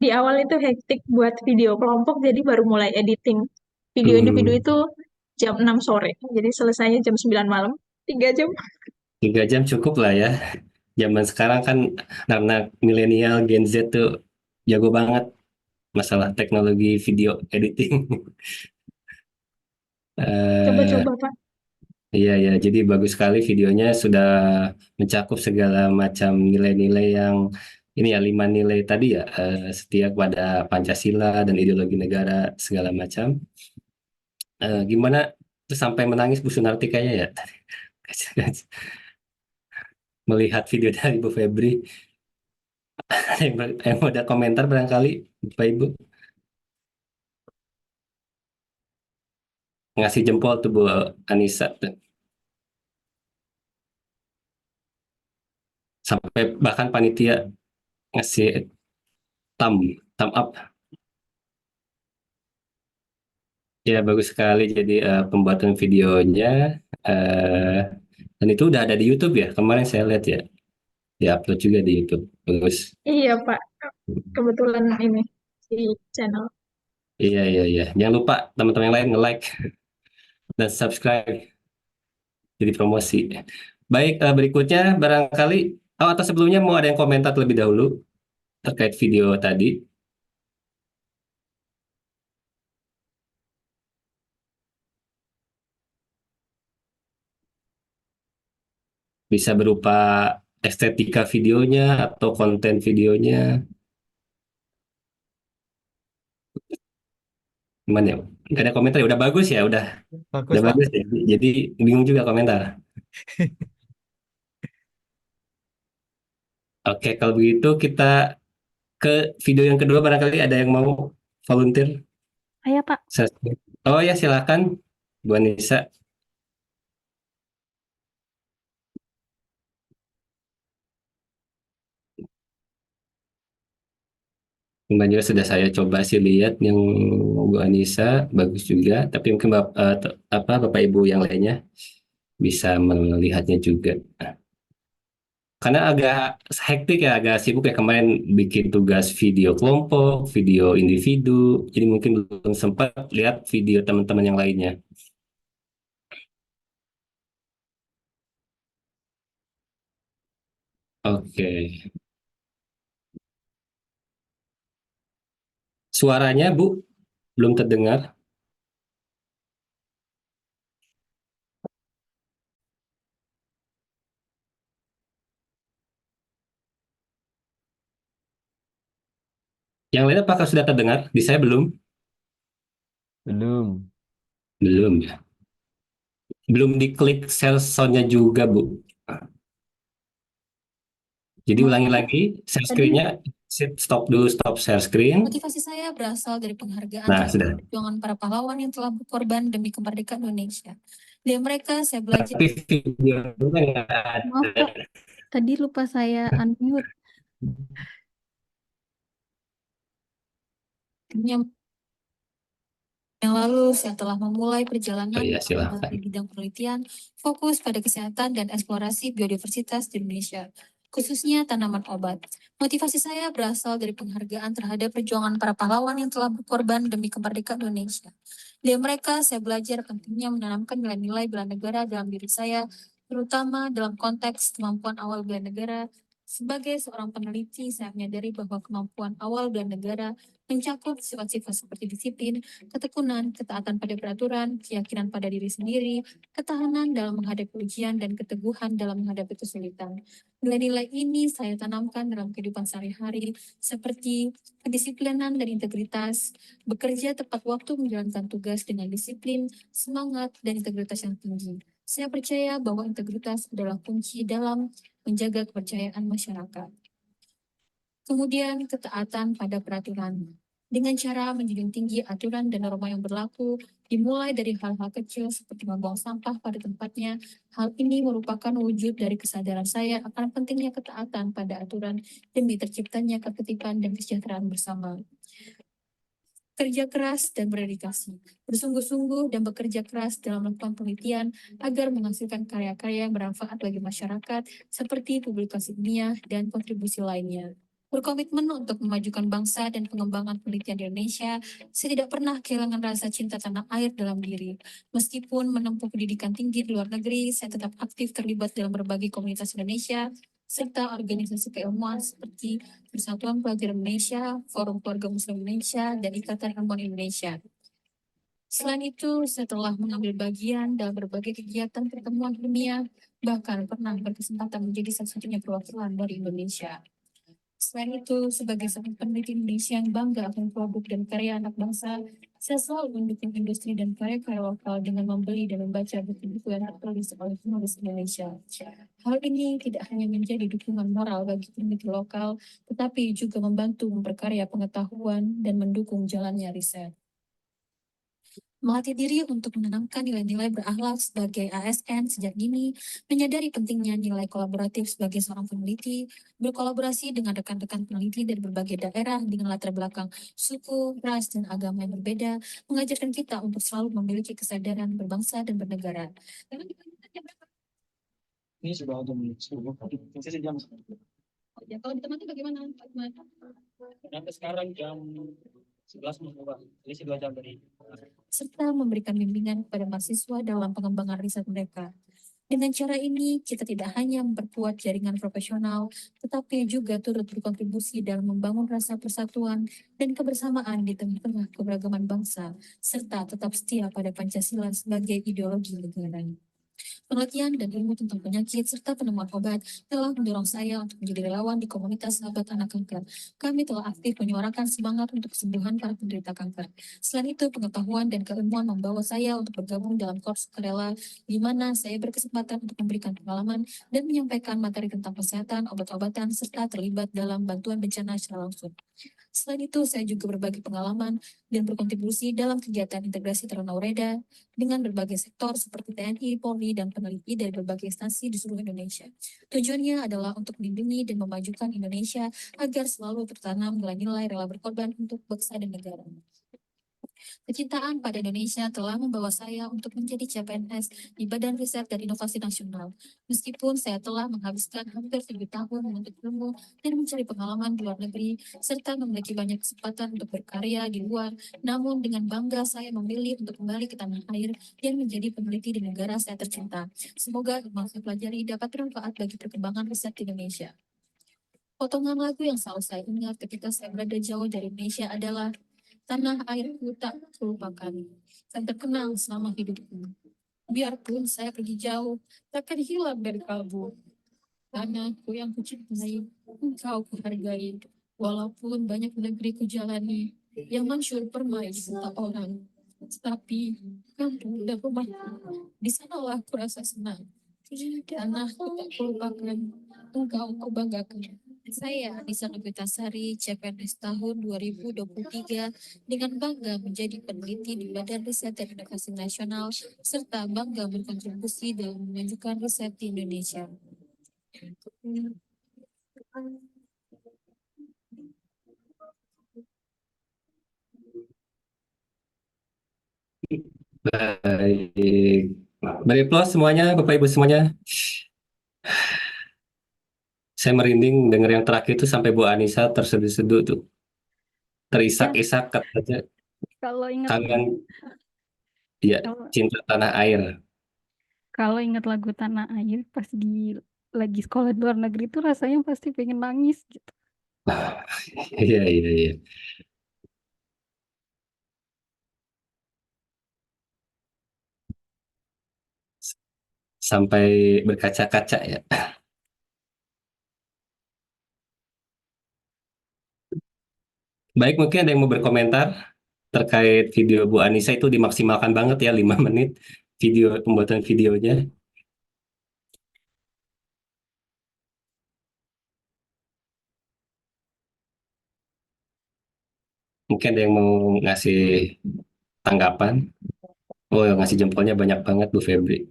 di awal itu hektik buat video kelompok, jadi baru mulai editing video individu itu jam 6 sore, jadi selesainya jam 9 malam, 3 jam. 3 jam cukup lah ya. Zaman sekarang kan anak milenial Gen Z tuh jago banget masalah teknologi video editing. Coba-coba Pak. Iya ya, jadi bagus sekali videonya sudah mencakup segala macam nilai-nilai yang ini ya 5 nilai tadi ya, setia kepada Pancasila dan ideologi negara segala macam. Gimana terus sampai menangis Bu Sunarti kayaknya ya melihat video dari Bu Febri. Yang ada komentar barangkali Bapak Ibu ngasih jempol tuh Bu Anissa tuh. Sampai bahkan panitia ngasih thumb up. Ya bagus sekali jadi pembuatan videonya dan itu udah ada di YouTube ya, kemarin saya lihat ya, diupload juga di YouTube. Bagus. Iya Pak, kebetulan ini di channel. Iya. Jangan lupa teman-teman yang lain nge-like dan subscribe. Jadi promosi. Baik, berikutnya barangkali atau sebelumnya mau ada yang komentar terlebih dahulu terkait video tadi. Bisa berupa estetika videonya atau konten videonya. Gimana ya? Nggak ada komentar ya? Udah bagus ya? Udah Bagus, Pak. bagus ya? Jadi bingung juga komentar. Oke, kalau begitu kita ke video yang kedua, barangkali ada yang mau volunteer. Ayo Pak. Oh ya, silakan Bu Anissa. Kemarin juga sudah saya coba sih lihat yang Bu Anissa, bagus juga. Tapi mungkin Bapak Ibu yang lainnya bisa melihatnya juga. Karena agak hektik ya, agak sibuk ya kemarin bikin tugas video kelompok, video individu. Jadi mungkin belum sempat lihat video teman-teman yang lainnya. Oke. Suaranya Bu belum terdengar. Yang lain apakah sudah terdengar? Di saya belum. Belum. Belum ya. Belum diklik share sound-nya juga, Bu. Jadi Maaf, ulangi Pak. lagi, share Tadi screen-nya, stop dulu, stop share screen. motivasi saya berasal dari penghargaan Nah, terhadap sudah. perjuangan para pahlawan yang telah berkorban demi kemerdekaan Indonesia. Dari mereka saya belajar. Tapi videonya nggak Maaf, ada. Pak. Tadi lupa saya unmute. Yang lalu, saya telah memulai perjalanan Oh iya, silakan. di bidang penelitian, fokus pada kesehatan dan eksplorasi biodiversitas di Indonesia, khususnya tanaman obat. Motivasi saya berasal dari penghargaan terhadap perjuangan para pahlawan yang telah berkorban demi kemerdekaan Indonesia. Dari mereka, saya belajar pentingnya menanamkan nilai-nilai bela negara dalam diri saya, terutama dalam konteks kemampuan awal bela negara. Sebagai seorang peneliti, saya menyadari bahwa kemampuan awal bela negara mencakup sifat-sifat seperti disiplin, ketekunan, ketaatan pada peraturan, keyakinan pada diri sendiri, ketahanan dalam menghadapi ujian, dan keteguhan dalam menghadapi kesulitan. Nilai-nilai ini saya tanamkan dalam kehidupan sehari-hari, seperti kedisiplinan dan integritas, bekerja tepat waktu menjalankan tugas dengan disiplin, semangat, dan integritas yang tinggi. Saya percaya bahwa integritas adalah kunci dalam menjaga kepercayaan masyarakat. Kemudian ketaatan pada peraturan. Dengan cara menjunjung tinggi aturan dan norma yang berlaku, dimulai dari hal-hal kecil seperti membuang sampah pada tempatnya. Hal ini merupakan wujud dari kesadaran saya akan pentingnya ketaatan pada aturan demi terciptanya ketertiban dan kesejahteraan bersama. Kerja keras dan berdedikasi, bersungguh-sungguh dan bekerja keras dalam melakukan penelitian agar menghasilkan karya-karya yang bermanfaat bagi masyarakat seperti publikasi ilmiah dan kontribusi lainnya. Berkomitmen untuk memajukan bangsa dan pengembangan penelitian di Indonesia, saya tidak pernah kehilangan rasa cinta tanah air dalam diri. Meskipun menempuh pendidikan tinggi di luar negeri, saya tetap aktif terlibat dalam berbagai komunitas Indonesia, serta organisasi keilmuan seperti Persatuan Pelajar Indonesia, Forum Keluarga Muslim Indonesia, dan Ikatan Ilmuwan Indonesia. Selain itu, saya telah mengambil bagian dalam berbagai kegiatan pertemuan ilmiah, bahkan pernah berkesempatan menjadi satu-satunya perwakilan dari Indonesia. Selain itu, sebagai seorang peneliti Indonesia yang bangga akan produk dan karya anak bangsa, saya selalu mendukung industri dan karya-karya lokal dengan membeli dan membaca buku-buku yang tertulis oleh penulis Indonesia. Hal ini tidak hanya menjadi dukungan moral bagi peneliti lokal, tetapi juga membantu memperkarya pengetahuan dan mendukung jalannya riset. Melatih diri untuk menanamkan nilai-nilai berakhlak sebagai ASN sejak dini, menyadari pentingnya nilai kolaboratif sebagai seorang peneliti, berkolaborasi dengan rekan-rekan peneliti dari berbagai daerah dengan latar belakang suku, ras, dan agama yang berbeda, mengajarkan kita untuk selalu memiliki kesadaran berbangsa dan bernegara. Ini sudah jam 10, sesi jam 10. Ya, kalau di tempat itu bagaimana? Sampai sekarang jam 11 menit, selisih 2 jam dari. Serta memberikan bimbingan kepada mahasiswa dalam pengembangan riset mereka. Dengan cara ini, kita tidak hanya memperkuat jaringan profesional, tetapi juga turut berkontribusi dalam membangun rasa persatuan dan kebersamaan di tengah-tengah keberagaman bangsa, serta tetap setia pada Pancasila sebagai ideologi negara. Penelitian dan ilmu tentang penyakit serta penemuan obat telah mendorong saya untuk menjadi relawan di komunitas sahabat anak kanker. Kami telah aktif menyuarakan semangat untuk kesembuhan para penderita kanker. Selain itu, pengetahuan dan keilmuan membawa saya untuk bergabung dalam korps sukarela, di mana saya berkesempatan untuk memberikan pengalaman dan menyampaikan materi tentang kesehatan, obat-obatan, serta terlibat dalam bantuan bencana secara langsung. Selain itu, saya juga berbagi pengalaman dan berkontribusi dalam kegiatan integrasi Taruna-Ureda dengan berbagai sektor seperti TNI, Polri, dan peneliti dari berbagai instansi di seluruh Indonesia. Tujuannya adalah untuk melindungi dan memajukan Indonesia agar selalu tertanam nilai-nilai rela berkorban untuk bangsa dan negara. Kecintaan pada Indonesia telah membawa saya untuk menjadi CPNS di Badan Riset dan Inovasi Nasional. Meskipun saya telah menghabiskan hampir 7 tahun menuntut ilmu dan mencari pengalaman di luar negeri, serta memiliki banyak kesempatan untuk berkarya di luar, namun dengan bangga saya memilih untuk kembali ke tanah air dan menjadi peneliti di negara saya tercinta. Semoga ilmu yang saya pelajari dapat bermanfaat bagi perkembangan riset di Indonesia. Potongan lagu yang selalu saya ingat ketika saya berada jauh dari Indonesia adalah tanah airku tak terlupakan, dan terkenang selama hidupku. Biarpun saya pergi jauh, takkan hilang dari kalbu. Tanahku yang kucintai, engkau kuhargai. Walaupun banyak negeri kujalani, yang mansyur permai di mata orang. Tapi kampung dan rumahku, di sanalah aku rasa senang. Tanahku tak kulupakan, engkau kubanggakan. Saya Anissa Novitasari, CPNS tahun 2023, dengan bangga menjadi peneliti di Badan Riset dan Inovasi Nasional, serta bangga berkontribusi dalam memajukan riset di Indonesia. Baik. Beri aplaus semuanya, Bapak Ibu semuanya. Saya merinding dengar yang terakhir itu sampai Bu Anissa terseduh-seduh tuh. Ya, Terisak-isak katanya kalau ingat kangen ya kalau cinta tanah air. kalau ingat lagu Tanah Air pas lagi sekolah di luar negeri itu rasanya pasti pengen nangis gitu. Iya, iya, iya. Sampai berkaca-kaca ya. Baik, mungkin ada yang mau berkomentar terkait video Bu Anissa itu dimaksimalkan banget ya 5 menit video pembuatan videonya. Mungkin ada yang mau ngasih tanggapan. Oh, yang ngasih jempolnya banyak banget Bu Febri.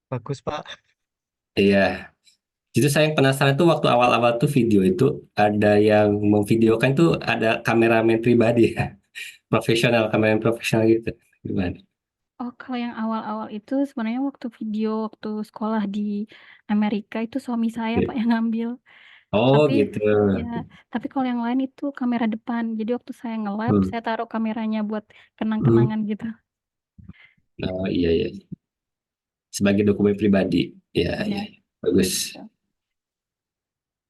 Bagus, Pak. Iya, justru saya yang penasaran tuh waktu awal-awal tuh video itu ada yang memvideokan tuh ada kameramen pribadi ya, profesional, kameramen profesional gitu. Gimana? Oh, kalau yang awal-awal itu sebenarnya waktu sekolah di Amerika itu suami saya Pak yang ngambil. Oh Tapi gitu. ya, tapi kalau yang lain itu kamera depan. Jadi waktu saya nge-lab, Hmm. saya taruh kameranya buat Hmm. kenang-kenangan gitu. Oh iya iya. Sebagai dokumen pribadi. Iya iya. Ya, Bagus. gitu.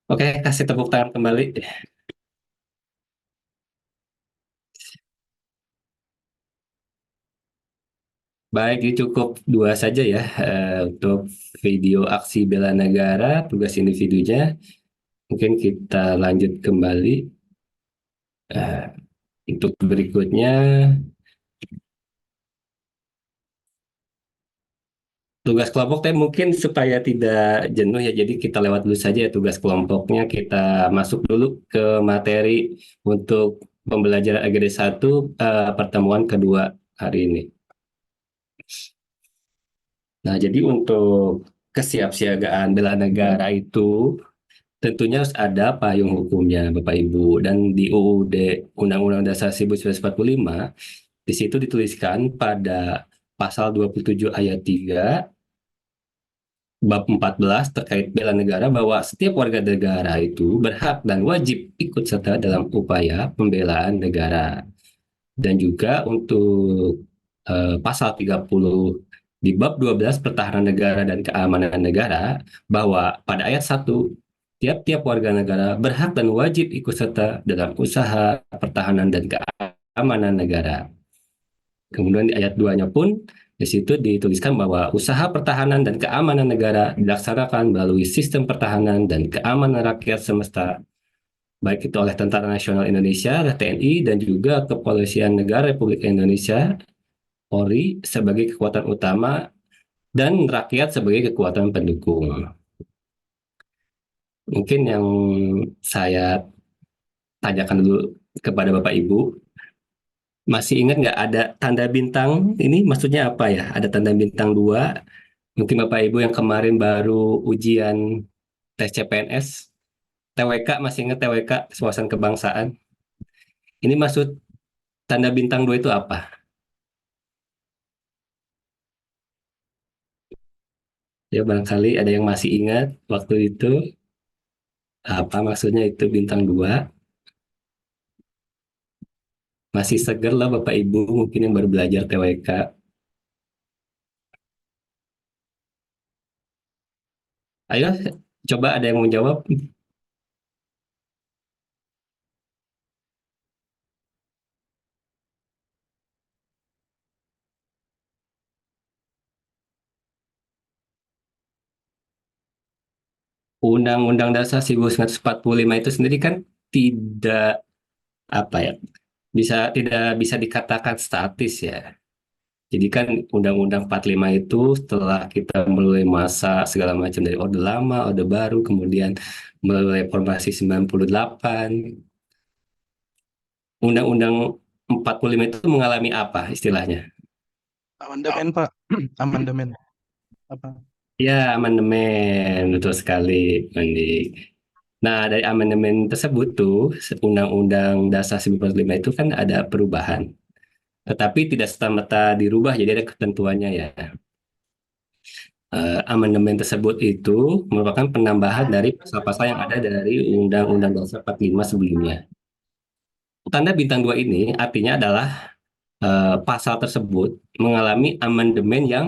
Oke, kasih tepuk tangan kembali. Baik, ini cukup dua saja ya untuk video aksi bela negara, tugas individunya. Mungkin kita lanjut kembali eh, untuk berikutnya. Tugas kelompok tapi mungkin supaya tidak jenuh ya, jadi kita lewat dulu saja ya tugas kelompoknya. Kita masuk dulu ke materi untuk pembelajaran AGD 1 pertemuan kedua hari ini. Nah, jadi untuk kesiapsiagaan bela negara itu tentunya harus ada payung hukumnya, Bapak Ibu. Dan di UUD Undang-Undang Dasar 1945, di situ dituliskan pada pasal 27 ayat 3, bab 14 terkait bela negara bahwa setiap warga negara itu berhak dan wajib ikut serta dalam upaya pembelaan negara. Dan juga untuk pasal 30 di bab 12 pertahanan negara dan keamanan negara bahwa pada ayat 1 tiap-tiap warga negara berhak dan wajib ikut serta dalam usaha pertahanan dan keamanan negara. Kemudian di ayat 2-nya pun di situ dituliskan bahwa usaha pertahanan dan keamanan negara dilaksanakan melalui sistem pertahanan dan keamanan rakyat semesta, baik itu oleh Tentara Nasional Indonesia, TNI, dan juga Kepolisian Negara Republik Indonesia, Polri, sebagai kekuatan utama dan rakyat sebagai kekuatan pendukung. Mungkin yang saya tanyakan dulu kepada Bapak Ibu, masih ingat nggak ada tanda bintang ini maksudnya apa ya? Ada tanda bintang 2. Mungkin Bapak Ibu yang kemarin baru ujian tes CPNS, TWK, masih ingat TWK, wawasan kebangsaan. Ini maksud tanda bintang 2 itu apa? Ya barangkali ada yang masih ingat waktu itu apa maksudnya itu bintang 2. Masih seger lah Bapak Ibu mungkin yang baru belajar TWK. Ayo coba ada yang mau jawab. Undang-Undang Dasar 1945 itu sendiri kan tidak apa ya, tidak bisa dikatakan statis ya. Jadi kan Undang-Undang 45 itu setelah kita melalui masa segala macam dari Orde Lama, Orde Baru, kemudian melalui reformasi 98, Undang-Undang 45 itu mengalami apa istilahnya? Amandemen, Pak. Amandemen. Apa? Ya, amandemen, betul sekali, Mandi. Nah, dari amandemen tersebut tuh, Undang-Undang Dasar 1945 itu kan ada perubahan. Tetapi tidak serta-merta dirubah, jadi ada ketentuannya ya. Amandemen tersebut itu merupakan penambahan dari pasal-pasal yang ada dari Undang-Undang Dasar 45 sebelumnya. Tanda bintang 2 ini artinya adalah pasal tersebut mengalami amandemen yang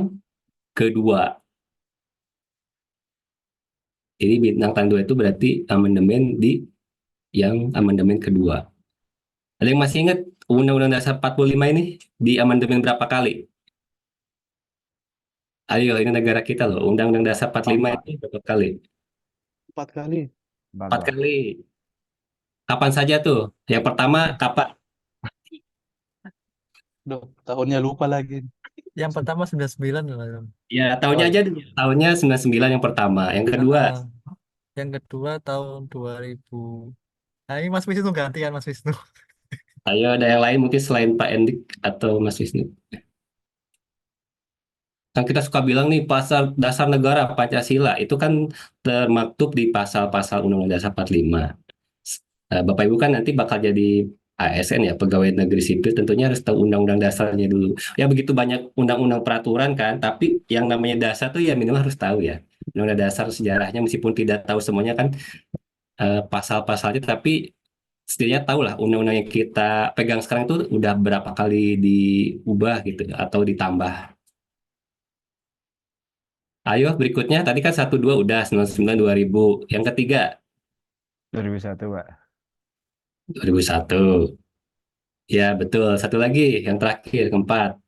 kedua. Jadi bintang tanda 2 itu berarti amandemen yang amandemen kedua. Ada yang masih ingat Undang-Undang Dasar 45 ini di amandemen berapa kali? Ayo, ini negara kita loh. Undang-Undang Dasar 45 itu berapa kali? 4 kali. 4 kali. Kapan saja tuh? Yang pertama kapan? Duh, tahunnya lupa lagi. Yang pertama 99 lah. Ya, tahunnya aja dulu. Tahunnya 99 yang pertama. Yang kedua, Yang kedua tahun 2000. Nah, ini Mas Wisnu gantian Mas Wisnu. ayo ada yang lain mungkin selain Pak Endik atau Mas Wisnu. Kan kita suka bilang nih pasal dasar negara Pancasila itu kan termaktub di pasal-pasal Undang-Undang Dasar 45. Bapak Ibu kan nanti bakal jadi ASN ya, pegawai negeri sipil, tentunya harus tahu undang-undang dasarnya dulu. Ya begitu banyak undang-undang peraturan kan, tapi yang namanya dasar tuh ya minimal harus tahu ya. Undang-undang dasar sejarahnya meskipun tidak tahu semuanya kan pasal-pasalnya, tapi setidaknya tahu lah undang-undang yang kita pegang sekarang itu udah berapa kali diubah gitu atau ditambah. Ayo berikutnya, tadi kan 1-2 udah, 99 2000. Yang ketiga 2001, Pak. 2001. Ya, betul. Satu lagi, yang terakhir, keempat.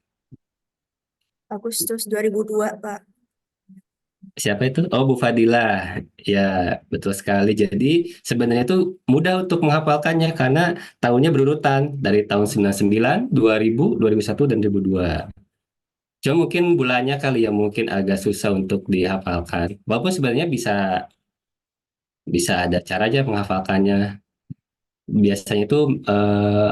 Agustus 2002, Pak. Siapa itu? Oh, Bu Fadila. Ya, betul sekali. Jadi, sebenarnya itu mudah untuk menghafalkannya karena tahunnya berurutan dari tahun 99, 2000, 2001, dan 2002. Cuma mungkin bulannya kali ya mungkin agak susah untuk dihafalkan. Walaupun sebenarnya bisa ada caranya menghafalkannya. Biasanya itu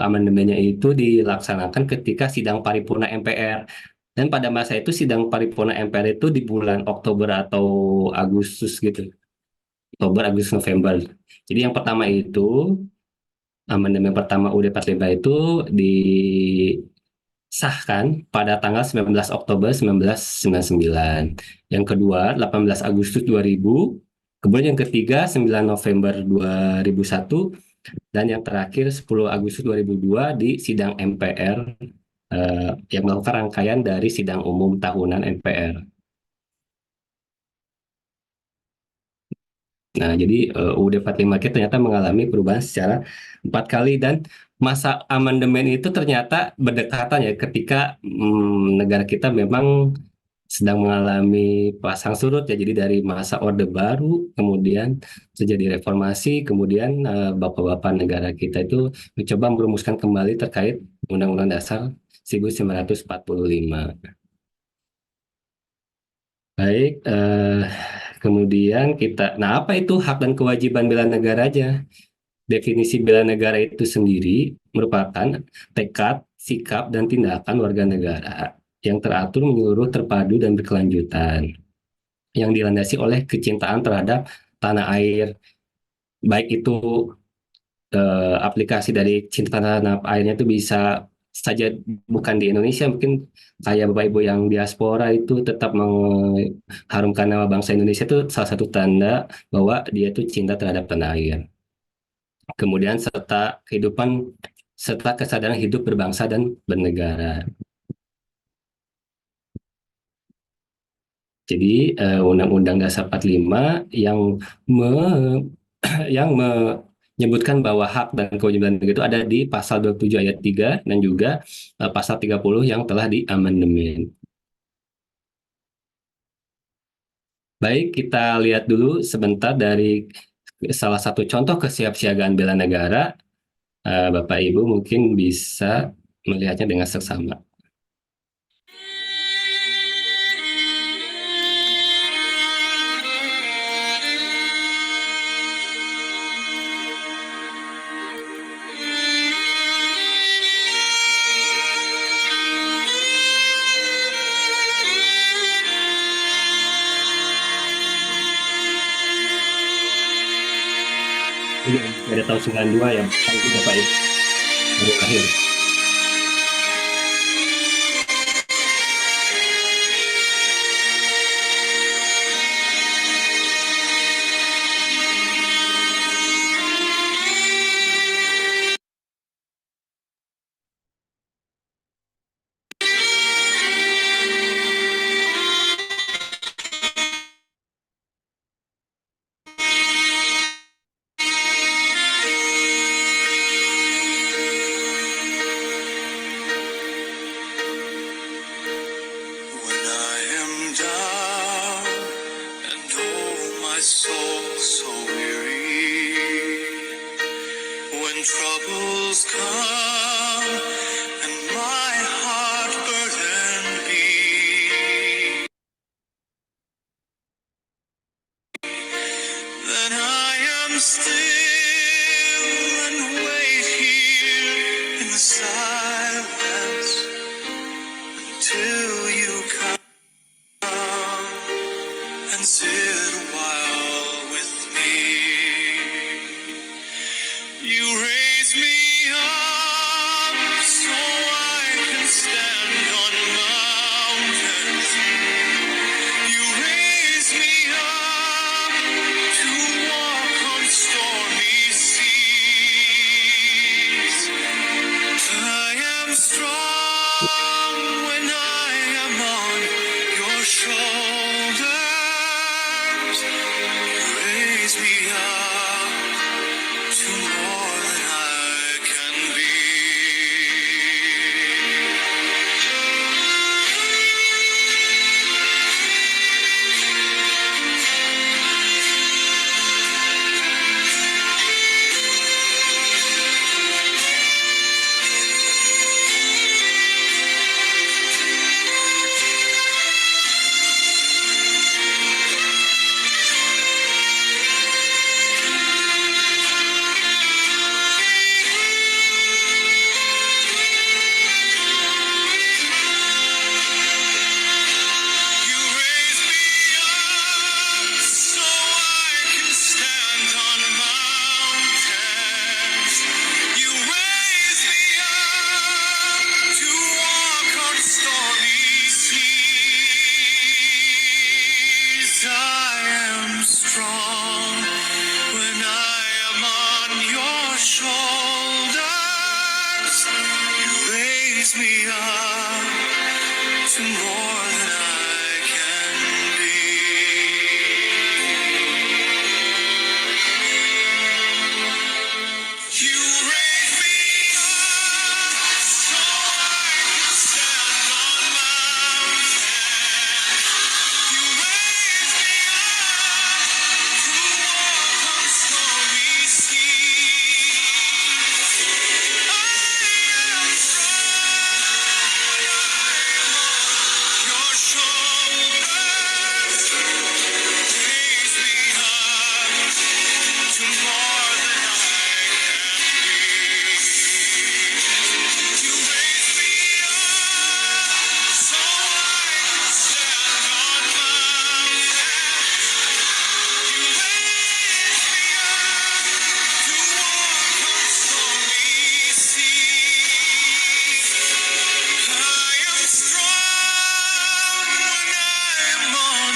amandemennya itu dilaksanakan ketika sidang paripurna MPR. Dan pada masa itu sidang paripurna MPR itu di bulan Oktober atau Agustus gitu. Oktober, Agustus, November. Jadi yang pertama itu, amandemen pertama UUD 45 itu disahkan pada tanggal 19 Oktober 1999. Yang kedua, 18 Agustus 2000. Kemudian yang ketiga, 9 November 2001. Dan yang terakhir 10 Agustus 2002 di sidang MPR yang melakukan rangkaian dari sidang umum tahunan MPR. Nah, jadi UUD 45 kita ternyata mengalami perubahan secara 4 kali dan masa amandemen itu ternyata berdekatan ya ketika negara kita memang sedang mengalami pasang surut ya, jadi dari masa Orde Baru kemudian terjadi reformasi, kemudian bapak-bapak negara kita itu mencoba merumuskan kembali terkait Undang-Undang Dasar 1945. Baik, kemudian nah apa itu hak dan kewajiban bela negara aja? Definisi bela negara itu sendiri merupakan tekad, sikap, dan tindakan warga negara yang teratur, menyeluruh, terpadu, dan berkelanjutan, yang dilandasi oleh kecintaan terhadap tanah air, baik itu aplikasi dari cinta tanah airnya itu bisa saja bukan di Indonesia, mungkin kayak Bapak Ibu yang diaspora itu tetap mengharumkan nama bangsa Indonesia itu salah satu tanda bahwa dia itu cinta terhadap tanah air. Kemudian serta kesadaran hidup berbangsa dan bernegara. Jadi Undang-Undang Dasar 45 yang menyebutkan bahwa hak dan kewajiban itu ada di pasal 27 ayat 3 dan juga pasal 30 yang telah diamandemen. Baik, kita lihat dulu sebentar dari salah satu contoh kesiapsiagaan bela negara Bapak Ibu mungkin bisa melihatnya dengan seksama. Ini ada tahun 92 ya, Bapak Ibu, baru lahir. When I am down and oh my soul so weary, when troubles come and my heart burden be, then I am still and wait here in the silence till you come and sit a while with me. You raise me up so I can stand on mountains. You raise me up to walk on stormy seas. I am strong when I am on your shoulders. Raise me up to more than I can be. You raise me up so I can stand on mountains. You raise me up to walk on stormy seas. I am strong when I am on your shoulders. You raise me up to more than I can be. You raise me up so I can stand on mountains. You raise me up to walk on stormy seas. I am strong when I am on your shoulders. Raise me up to more than I can be. You raise me up so I can stand on mountains. You raise me up to walk on stormy seas. I am strong when I am on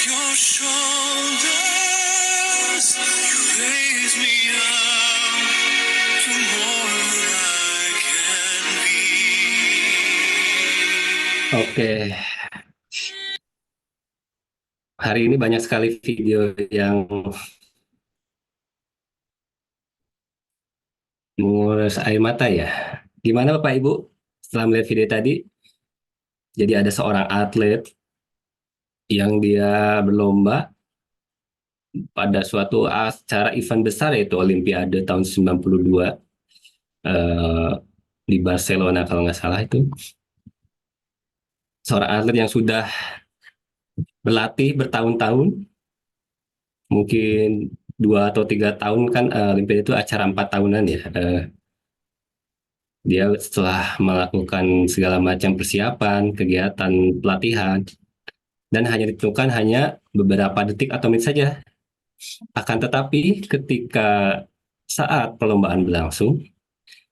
your shoulders. You raise me up to more than I can be. Oke, hari ini banyak sekali video yang menguras air mata ya. Gimana Bapak Ibu setelah melihat video tadi? Jadi ada seorang atlet yang dia berlomba pada suatu acara event besar yaitu Olimpiade tahun 92. di Barcelona kalau nggak salah itu. Seorang atlet yang sudah berlatih bertahun-tahun, mungkin 2 atau 3 tahun kan Olimpiade itu acara 4 tahunan ya. Dia setelah melakukan segala macam persiapan, kegiatan pelatihan, dan hanya ditentukan hanya beberapa detik atau menit saja. Akan tetapi ketika saat perlombaan berlangsung,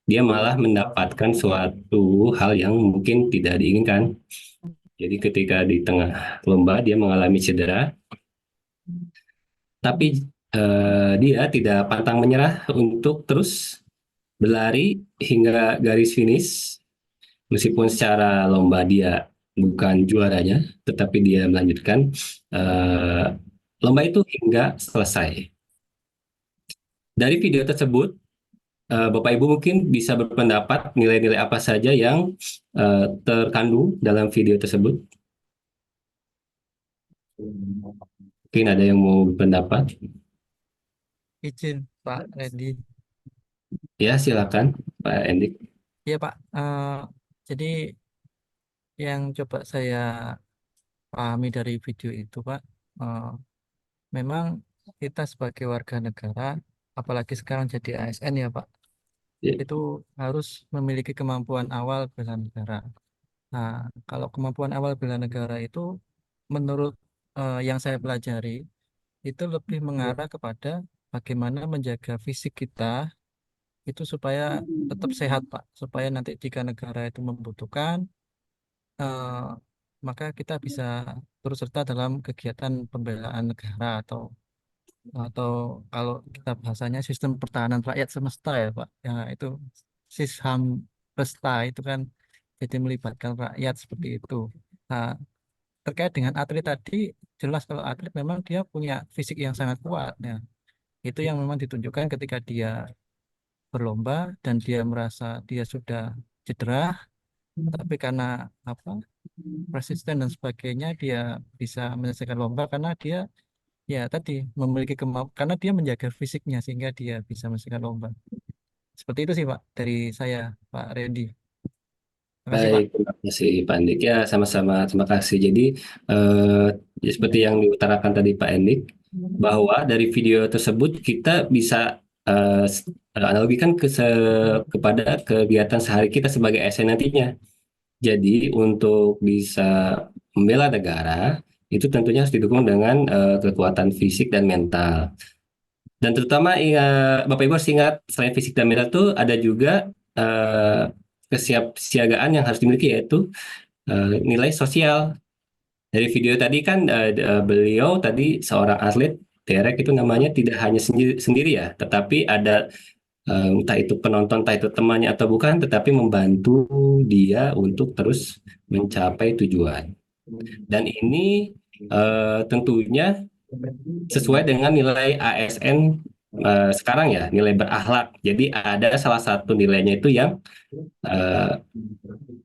dia malah mendapatkan suatu hal yang mungkin tidak diinginkan. Jadi ketika di tengah lomba dia mengalami cedera, tapi dia tidak pantang menyerah untuk terus berlari hingga garis finish. Meskipun secara lomba dia bukan juaranya, tetapi dia melanjutkan lomba itu hingga selesai. Dari video tersebut, Bapak Ibu mungkin bisa berpendapat nilai-nilai apa saja yang terkandung dalam video tersebut. Mungkin ada yang mau berpendapat? Izin Pak Randy. Ya, silakan Pak Endik. Iya Pak, jadi yang coba saya pahami dari video itu Pak, memang kita sebagai warga negara, apalagi sekarang jadi ASN ya Pak, itu harus memiliki kemampuan awal bela negara. Nah, kalau kemampuan awal bela negara itu menurut yang saya pelajari itu lebih mengarah kepada bagaimana menjaga fisik kita itu supaya tetap sehat Pak, supaya nanti jika negara itu membutuhkan maka kita bisa turut serta dalam kegiatan pembelaan negara atau kalau kita bahasanya sistem pertahanan rakyat semesta ya Pak, ya itu Sisham Resta itu kan jadi melibatkan rakyat seperti itu. Nah, terkait dengan atlet tadi, jelas kalau atlet memang dia punya fisik yang sangat kuat ya. Itu yang memang ditunjukkan ketika dia berlomba dan dia merasa dia sudah cedera, tapi karena resisten dan sebagainya dia bisa menyelesaikan lomba karena dia ya tadi memiliki kemampuan karena dia menjaga fisiknya sehingga dia bisa menyelesaikan lomba. Seperti itu sih Pak dari saya Pak Randy. Terima kasih Pak. Baik, terima kasih Pak Endik. Ya, sama-sama. Terima kasih. Jadi, ya seperti yang diutarakan tadi Pak Endik, bahwa dari video tersebut kita bisa analogikan kepada kegiatan sehari kita sebagai ASN nantinya. Jadi, untuk bisa membela negara, itu tentunya harus didukung dengan kekuatan fisik dan mental. Dan terutama Bapak Ibu harus ingat, selain fisik dan mental itu ada juga kesiapsiagaan yang harus dimiliki, yaitu nilai sosial. Dari video tadi kan beliau tadi seorang atlet Derek itu namanya tidak hanya sendiri ya, tetapi ada entah itu penonton, entah itu temannya atau bukan, tetapi membantu dia untuk terus mencapai tujuan. Dan ini tentunya sesuai dengan nilai ASN sekarang ya, nilai berakhlak. Jadi ada salah satu nilainya itu yang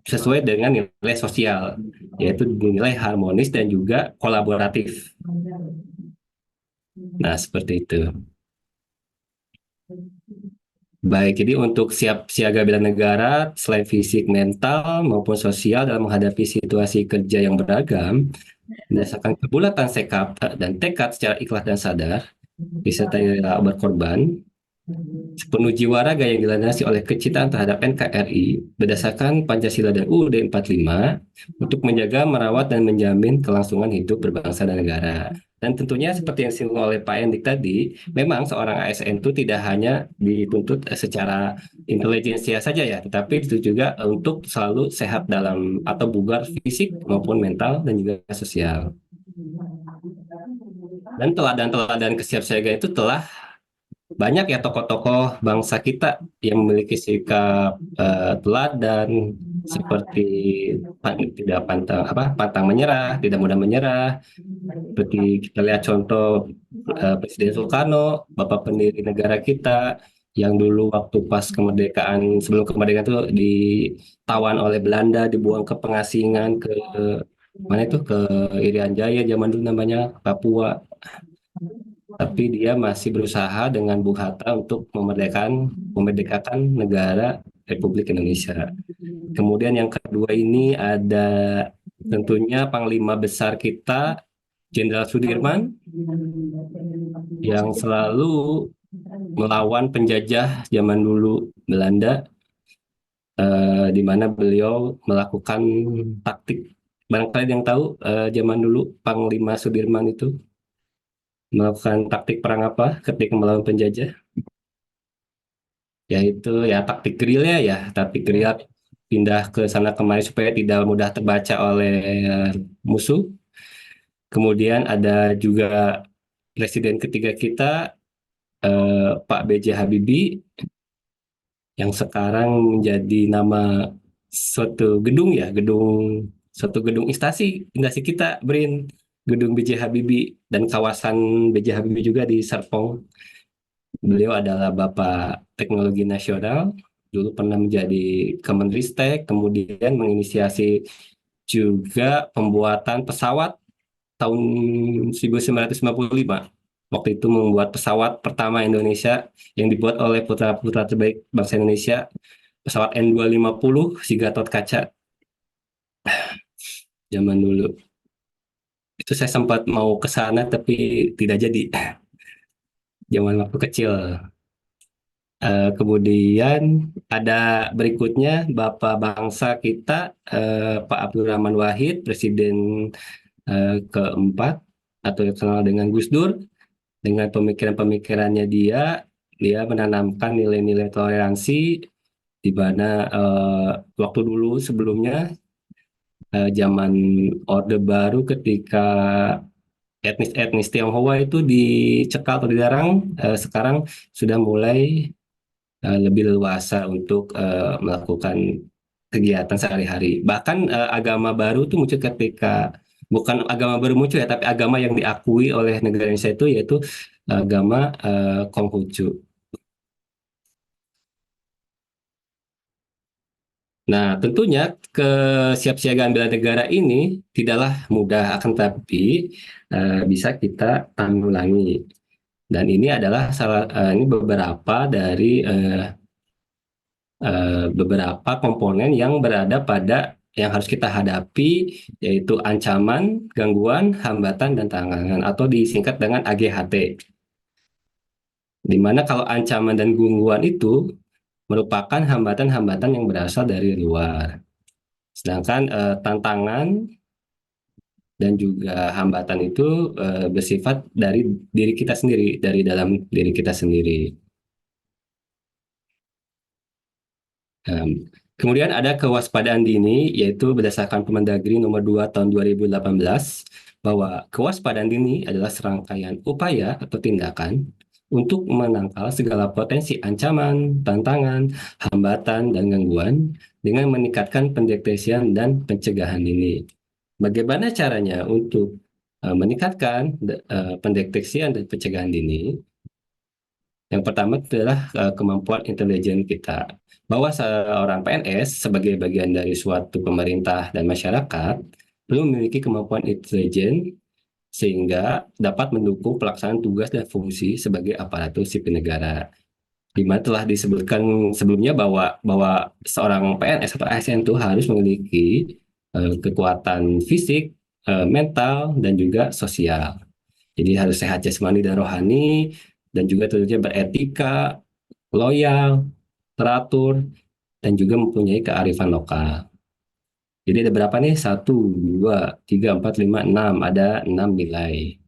sesuai dengan nilai sosial, yaitu nilai harmonis dan juga kolaboratif. Nah, seperti itu. Baik, jadi untuk siap siaga bela negara, selain fisik, mental, maupun sosial dalam menghadapi situasi kerja yang beragam, berdasarkan kebulatan dan tekad secara ikhlas dan sadar, disertai rela berkorban, sepenuh jiwa raga yang dilandasi oleh kecintaan terhadap NKRI berdasarkan Pancasila dan UUD 45 untuk menjaga, merawat, dan menjamin kelangsungan hidup berbangsa dan negara. Dan tentunya seperti yang disinggung oleh Pak Endik tadi, memang seorang ASN itu tidak hanya dituntut secara intelijensia saja ya, tetapi itu juga untuk selalu sehat dalam atau bugar fisik maupun mental dan juga sosial. Dan teladan-teladan kesiapsiagaan itu telah banyak ya tokoh-tokoh bangsa kita yang memiliki sikap teladan seperti tidak pantang menyerah, tidak mudah menyerah. Seperti kita lihat contoh Presiden Soekarno, Bapak pendiri negara kita, yang dulu waktu pas kemerdekaan, sebelum kemerdekaan itu ditawan oleh Belanda, dibuang ke pengasingan ke mana itu, ke Irian Jaya zaman dulu namanya, Papua. tapi dia masih berusaha dengan Bung Hatta untuk memerdekakan negara Republik Indonesia. Kemudian yang kedua ini ada tentunya Panglima Besar kita, Jenderal Sudirman, yang selalu melawan penjajah zaman dulu Belanda, di mana beliau melakukan taktik. Barangkali yang tahu zaman dulu Panglima Sudirman itu melakukan taktik perang apa ketika melawan penjajah? Yaitu ya taktik gerilya ya, taktik gerilya pindah ke sana kemari supaya tidak mudah terbaca oleh musuh. Kemudian ada juga presiden ketiga kita, Pak B.J. Habibie, yang sekarang menjadi nama suatu gedung ya, suatu gedung instansi kita, Brin, gedung B.J. Habibie, dan kawasan B.J. Habibie juga di Serpong. Beliau adalah Bapak Teknologi Nasional, dulu pernah menjadi Kemenristek, kemudian menginisiasi juga pembuatan pesawat tahun 1955. Waktu itu membuat pesawat pertama Indonesia yang dibuat oleh putra-putra terbaik bangsa Indonesia, pesawat N250 si Gatot Kaca. Zaman dulu. Itu saya sempat mau ke sana tapi tidak jadi. Zaman waktu kecil. Kemudian ada berikutnya Bapak bangsa kita, Pak Abdurrahman Wahid, Presiden keempat atau yang dikenal dengan Gus Dur. Dengan pemikiran-pemikirannya dia menanamkan nilai-nilai toleransi, di mana waktu dulu sebelumnya zaman Orde Baru ketika etnis Tionghoa itu dicekal atau dilarang, sekarang sudah mulai lebih leluasa untuk melakukan kegiatan sehari-hari. Bahkan agama baru itu muncul ketika bukan agama baru muncul ya, tapi agama yang diakui oleh negara Indonesia itu yaitu agama Konghucu. Nah, tentunya kesiapsiagaan bela negara ini tidaklah mudah, akan tetapi bisa kita tanggulangi. Dan ini adalah ini beberapa dari beberapa komponen yang berada pada yang harus kita hadapi, yaitu ancaman, gangguan, hambatan, dan tantangan, atau disingkat dengan AGHT. Di mana kalau ancaman dan gangguan itu merupakan hambatan-hambatan yang berasal dari luar. Sedangkan tantangan dan juga hambatan itu bersifat dari diri kita sendiri, dari dalam diri kita sendiri. Kemudian ada kewaspadaan dini, yaitu berdasarkan Permendagri nomor 2 tahun 2018, bahwa kewaspadaan dini adalah serangkaian upaya atau tindakan untuk menangkal segala potensi ancaman, tantangan, hambatan, dan gangguan dengan meningkatkan pendeteksian dan pencegahan dini. Bagaimana caranya untuk meningkatkan pendeteksian dan pencegahan dini? Yang pertama adalah kemampuan intelijen kita. Bahwa seorang PNS sebagai bagian dari suatu pemerintah dan masyarakat perlu memiliki kemampuan intelijen sehingga dapat mendukung pelaksanaan tugas dan fungsi sebagai aparatur sipil negara. Di mana telah disebutkan sebelumnya bahwa seorang PNS atau ASN itu harus memiliki kekuatan fisik, mental, dan juga sosial. Jadi harus sehat jasmani dan rohani, dan juga tentunya beretika, loyal, teratur, dan juga mempunyai kearifan lokal. Jadi ada berapa nih? 1, 2, 3, 4, 5, 6. Ada 6 nilai.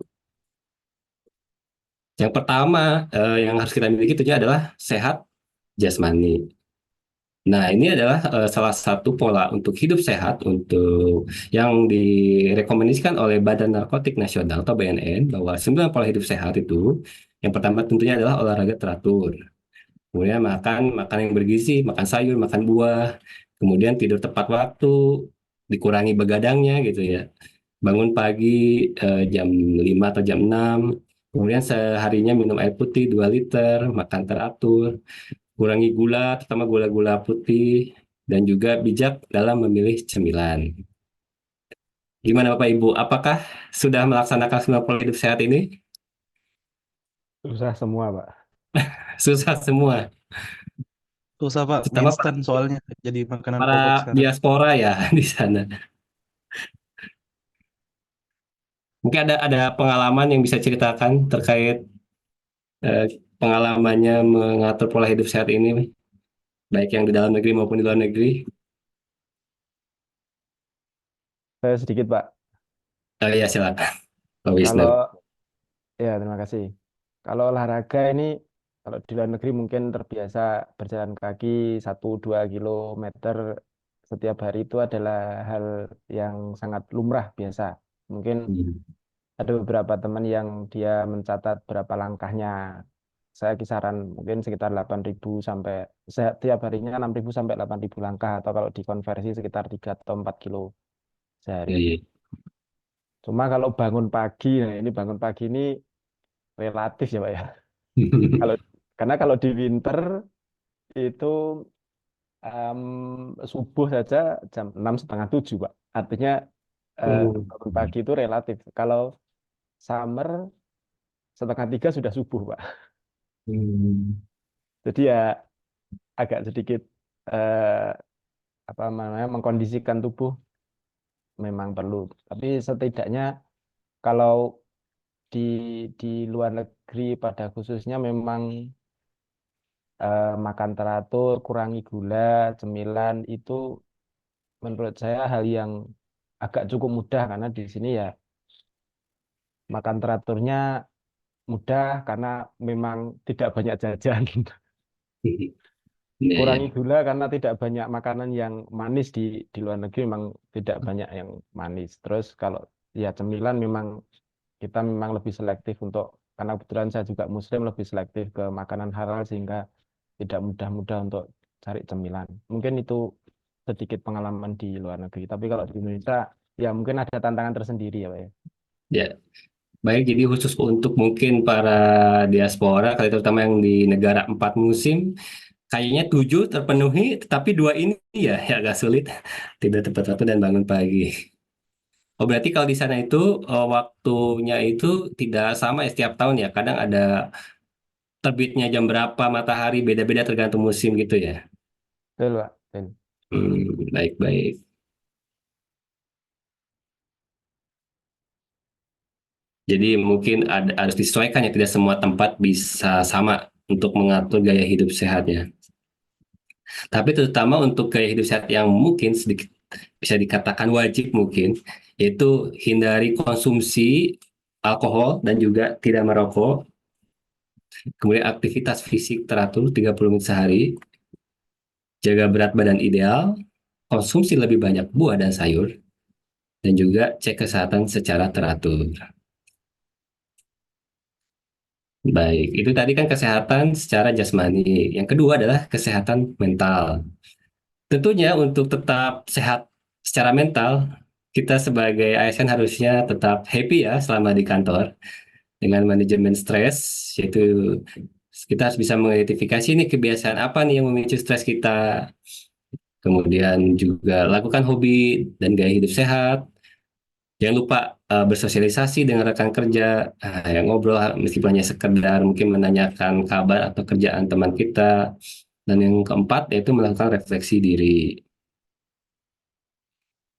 Yang pertama yang harus kita miliki tentunya adalah sehat jasmani. Nah, ini adalah salah satu pola untuk hidup sehat untuk yang direkomendasikan oleh Badan Narkotik Nasional atau BNN, bahwa 9 pola hidup sehat itu yang pertama tentunya adalah olahraga teratur. Kemudian makan yang bergizi, makan sayur, makan buah, kemudian tidur tepat waktu, dikurangi begadangnya gitu ya. Bangun pagi jam 5 atau jam 6, kemudian seharinya minum air putih 2 liter, makan teratur, kurangi gula, terutama gula-gula putih, dan juga bijak dalam memilih cemilan. Gimana Bapak Ibu, apakah sudah melaksanakan 9 pola hidup sehat ini? Susah semua, Pak. Susah semua. Susah Pak, mie Terutama instan soalnya jadi makanan para pokok sekarang. diaspora ya di sana. Mungkin ada pengalaman yang bisa ceritakan terkait pengalamannya mengatur pola hidup sehat ini, baik yang di dalam negeri maupun di luar negeri. Saya sedikit, Pak. Ya silakan, Pak Wisnu. Kalau ya terima kasih. Kalau olahraga ini, kalau di luar negeri mungkin terbiasa berjalan kaki 1-2 kilometer setiap hari itu adalah hal yang sangat lumrah biasa. Mungkin ada beberapa teman yang dia mencatat berapa langkahnya. Saya kisaran mungkin sekitar 8.000 sampai setiap harinya 6.000 sampai 8.000 langkah, atau kalau dikonversi sekitar 3 atau 4 kilo sehari. Iya. Cuma kalau bangun pagi, nah ini bangun pagi ini relatif ya Pak ya. Kalau karena kalau di winter itu subuh saja jam 6:30 7 Pak. Artinya bangun pagi itu relatif. Kalau summer 2:30 sudah subuh Pak. Jadi ya agak sedikit apa namanya mengkondisikan tubuh memang perlu. Tapi setidaknya kalau di di luar negeri pada khususnya memang makan teratur, kurangi gula, cemilan itu menurut saya hal yang agak cukup mudah, karena di sini ya makan teraturnya mudah karena memang tidak banyak jajan. Kurangi gula karena tidak banyak makanan yang manis di luar negeri, memang tidak banyak yang manis. Terus kalau ya cemilan memang kita memang lebih selektif untuk, karena kebetulan saya juga muslim, lebih selektif ke makanan halal sehingga tidak mudah-mudah untuk cari cemilan. Mungkin itu sedikit pengalaman di luar negeri. Tapi kalau di Indonesia ya mungkin ada tantangan tersendiri ya Pak ya. Ya, baik. Jadi khusus untuk mungkin para diaspora, kali terutama yang di negara 4 musim, kayaknya 7 terpenuhi, tetapi 2 ini ya agak sulit. Tidak tepat waktu dan bangun pagi. Oh, berarti kalau di sana itu waktunya itu tidak sama ya setiap tahun ya. Kadang ada terbitnya jam berapa matahari, beda-beda tergantung musim gitu ya. Betul Pak. Betul. Baik-baik. Jadi mungkin harus disesuaikan ya, tidak semua tempat bisa sama untuk mengatur gaya hidup sehatnya. Tapi terutama untuk gaya hidup sehat yang mungkin sedikit bisa dikatakan wajib mungkin, yaitu hindari konsumsi alkohol dan juga tidak merokok. Kemudian aktivitas fisik teratur 30 menit sehari. Jaga berat badan ideal, konsumsi lebih banyak buah dan sayur, dan juga cek kesehatan secara teratur. Baik, itu tadi kan kesehatan secara jasmani. Yang kedua adalah kesehatan mental. Tentunya untuk tetap sehat secara mental, kita sebagai ASN harusnya tetap happy ya selama di kantor dengan manajemen stres, yaitu kita harus bisa mengidentifikasi nih kebiasaan apa nih yang memicu stres kita. Kemudian juga lakukan hobi dan gaya hidup sehat. Jangan lupa bersosialisasi dengan rekan kerja, yang ngobrol meskipun hanya sekedar mungkin menanyakan kabar atau kerjaan teman kita. Dan yang keempat yaitu melakukan refleksi diri.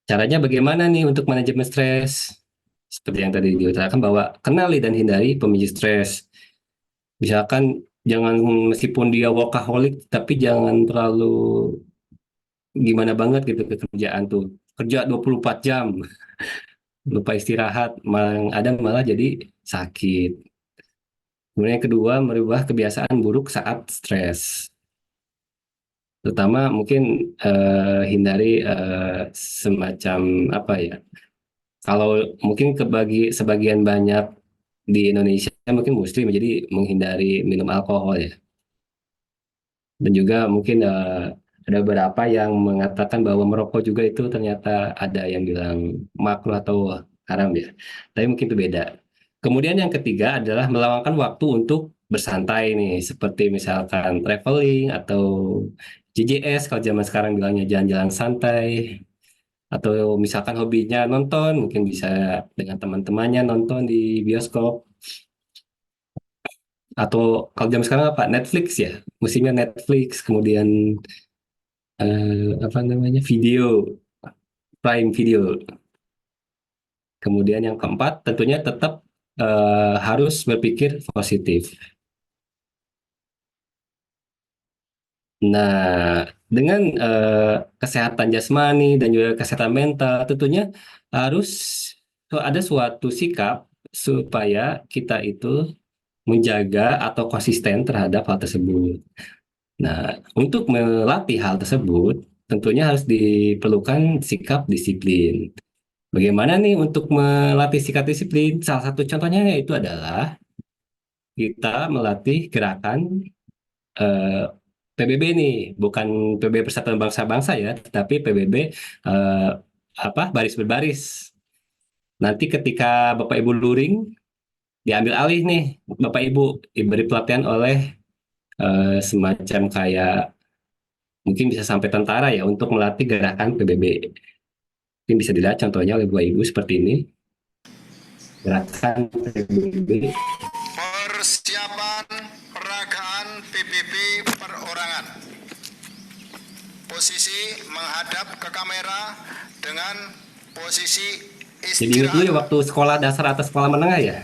Caranya bagaimana nih untuk manajemen stres? Seperti yang tadi diutarakan bahwa kenali dan hindari pemicu stres. Misalkan jangan, meskipun dia workaholic, tapi jangan terlalu gimana banget gitu ke kerjaan tuh. Kerja 24 jam. Lupa istirahat, malah jadi sakit. Kemudian yang kedua, merubah kebiasaan buruk saat stres. Terutama mungkin hindari semacam apa ya? Kalau mungkin sebagian banyak di Indonesia mungkin muslim, jadi menghindari minum alkohol ya. Dan juga mungkin ada beberapa yang mengatakan bahwa merokok juga itu ternyata ada yang bilang makruh atau haram ya. Tapi mungkin itu beda. Kemudian yang ketiga adalah meluangkan waktu untuk bersantai nih, seperti misalkan traveling atau JJS kalau zaman sekarang bilangnya jalan-jalan santai, atau misalkan hobinya nonton, mungkin bisa dengan teman-temannya nonton di bioskop, atau kalau jam sekarang apa, Netflix ya, musimnya Netflix, kemudian apa namanya, video, Prime Video. Kemudian yang keempat tentunya tetap harus berpikir positif. Nah, dengan kesehatan jasmani dan juga kesehatan mental, tentunya harus ada suatu sikap supaya kita itu menjaga atau konsisten terhadap hal tersebut. Nah, untuk melatih hal tersebut, tentunya harus diperlukan sikap disiplin. Bagaimana nih untuk melatih sikap disiplin? Salah satu contohnya yaitu adalah kita melatih gerakan PBB nih, bukan PBB Persatuan Bangsa-Bangsa ya, tetapi PBB baris berbaris. Nanti ketika Bapak Ibu luring, diambil alih nih Bapak Ibu, diberi pelatihan oleh semacam kayak mungkin bisa sampai tentara ya untuk melatih gerakan PBB. Mungkin bisa dilihat contohnya oleh Bapak Ibu seperti ini. Gerakan PBB. Persiapan peragaan PBB perorangan. Posisi menghadap ke kamera dengan posisi Jadi ingat dulu ya waktu sekolah dasar atau sekolah menengah ya.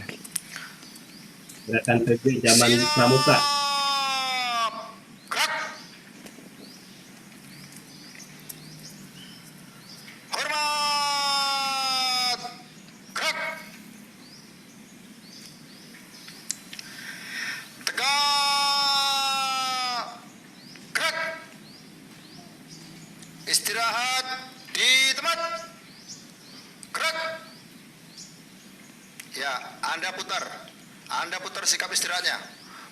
Gerakan PBB zaman pramuka. Istirahat di tempat. Gerak. Ya, Anda putar sikap istirahatnya.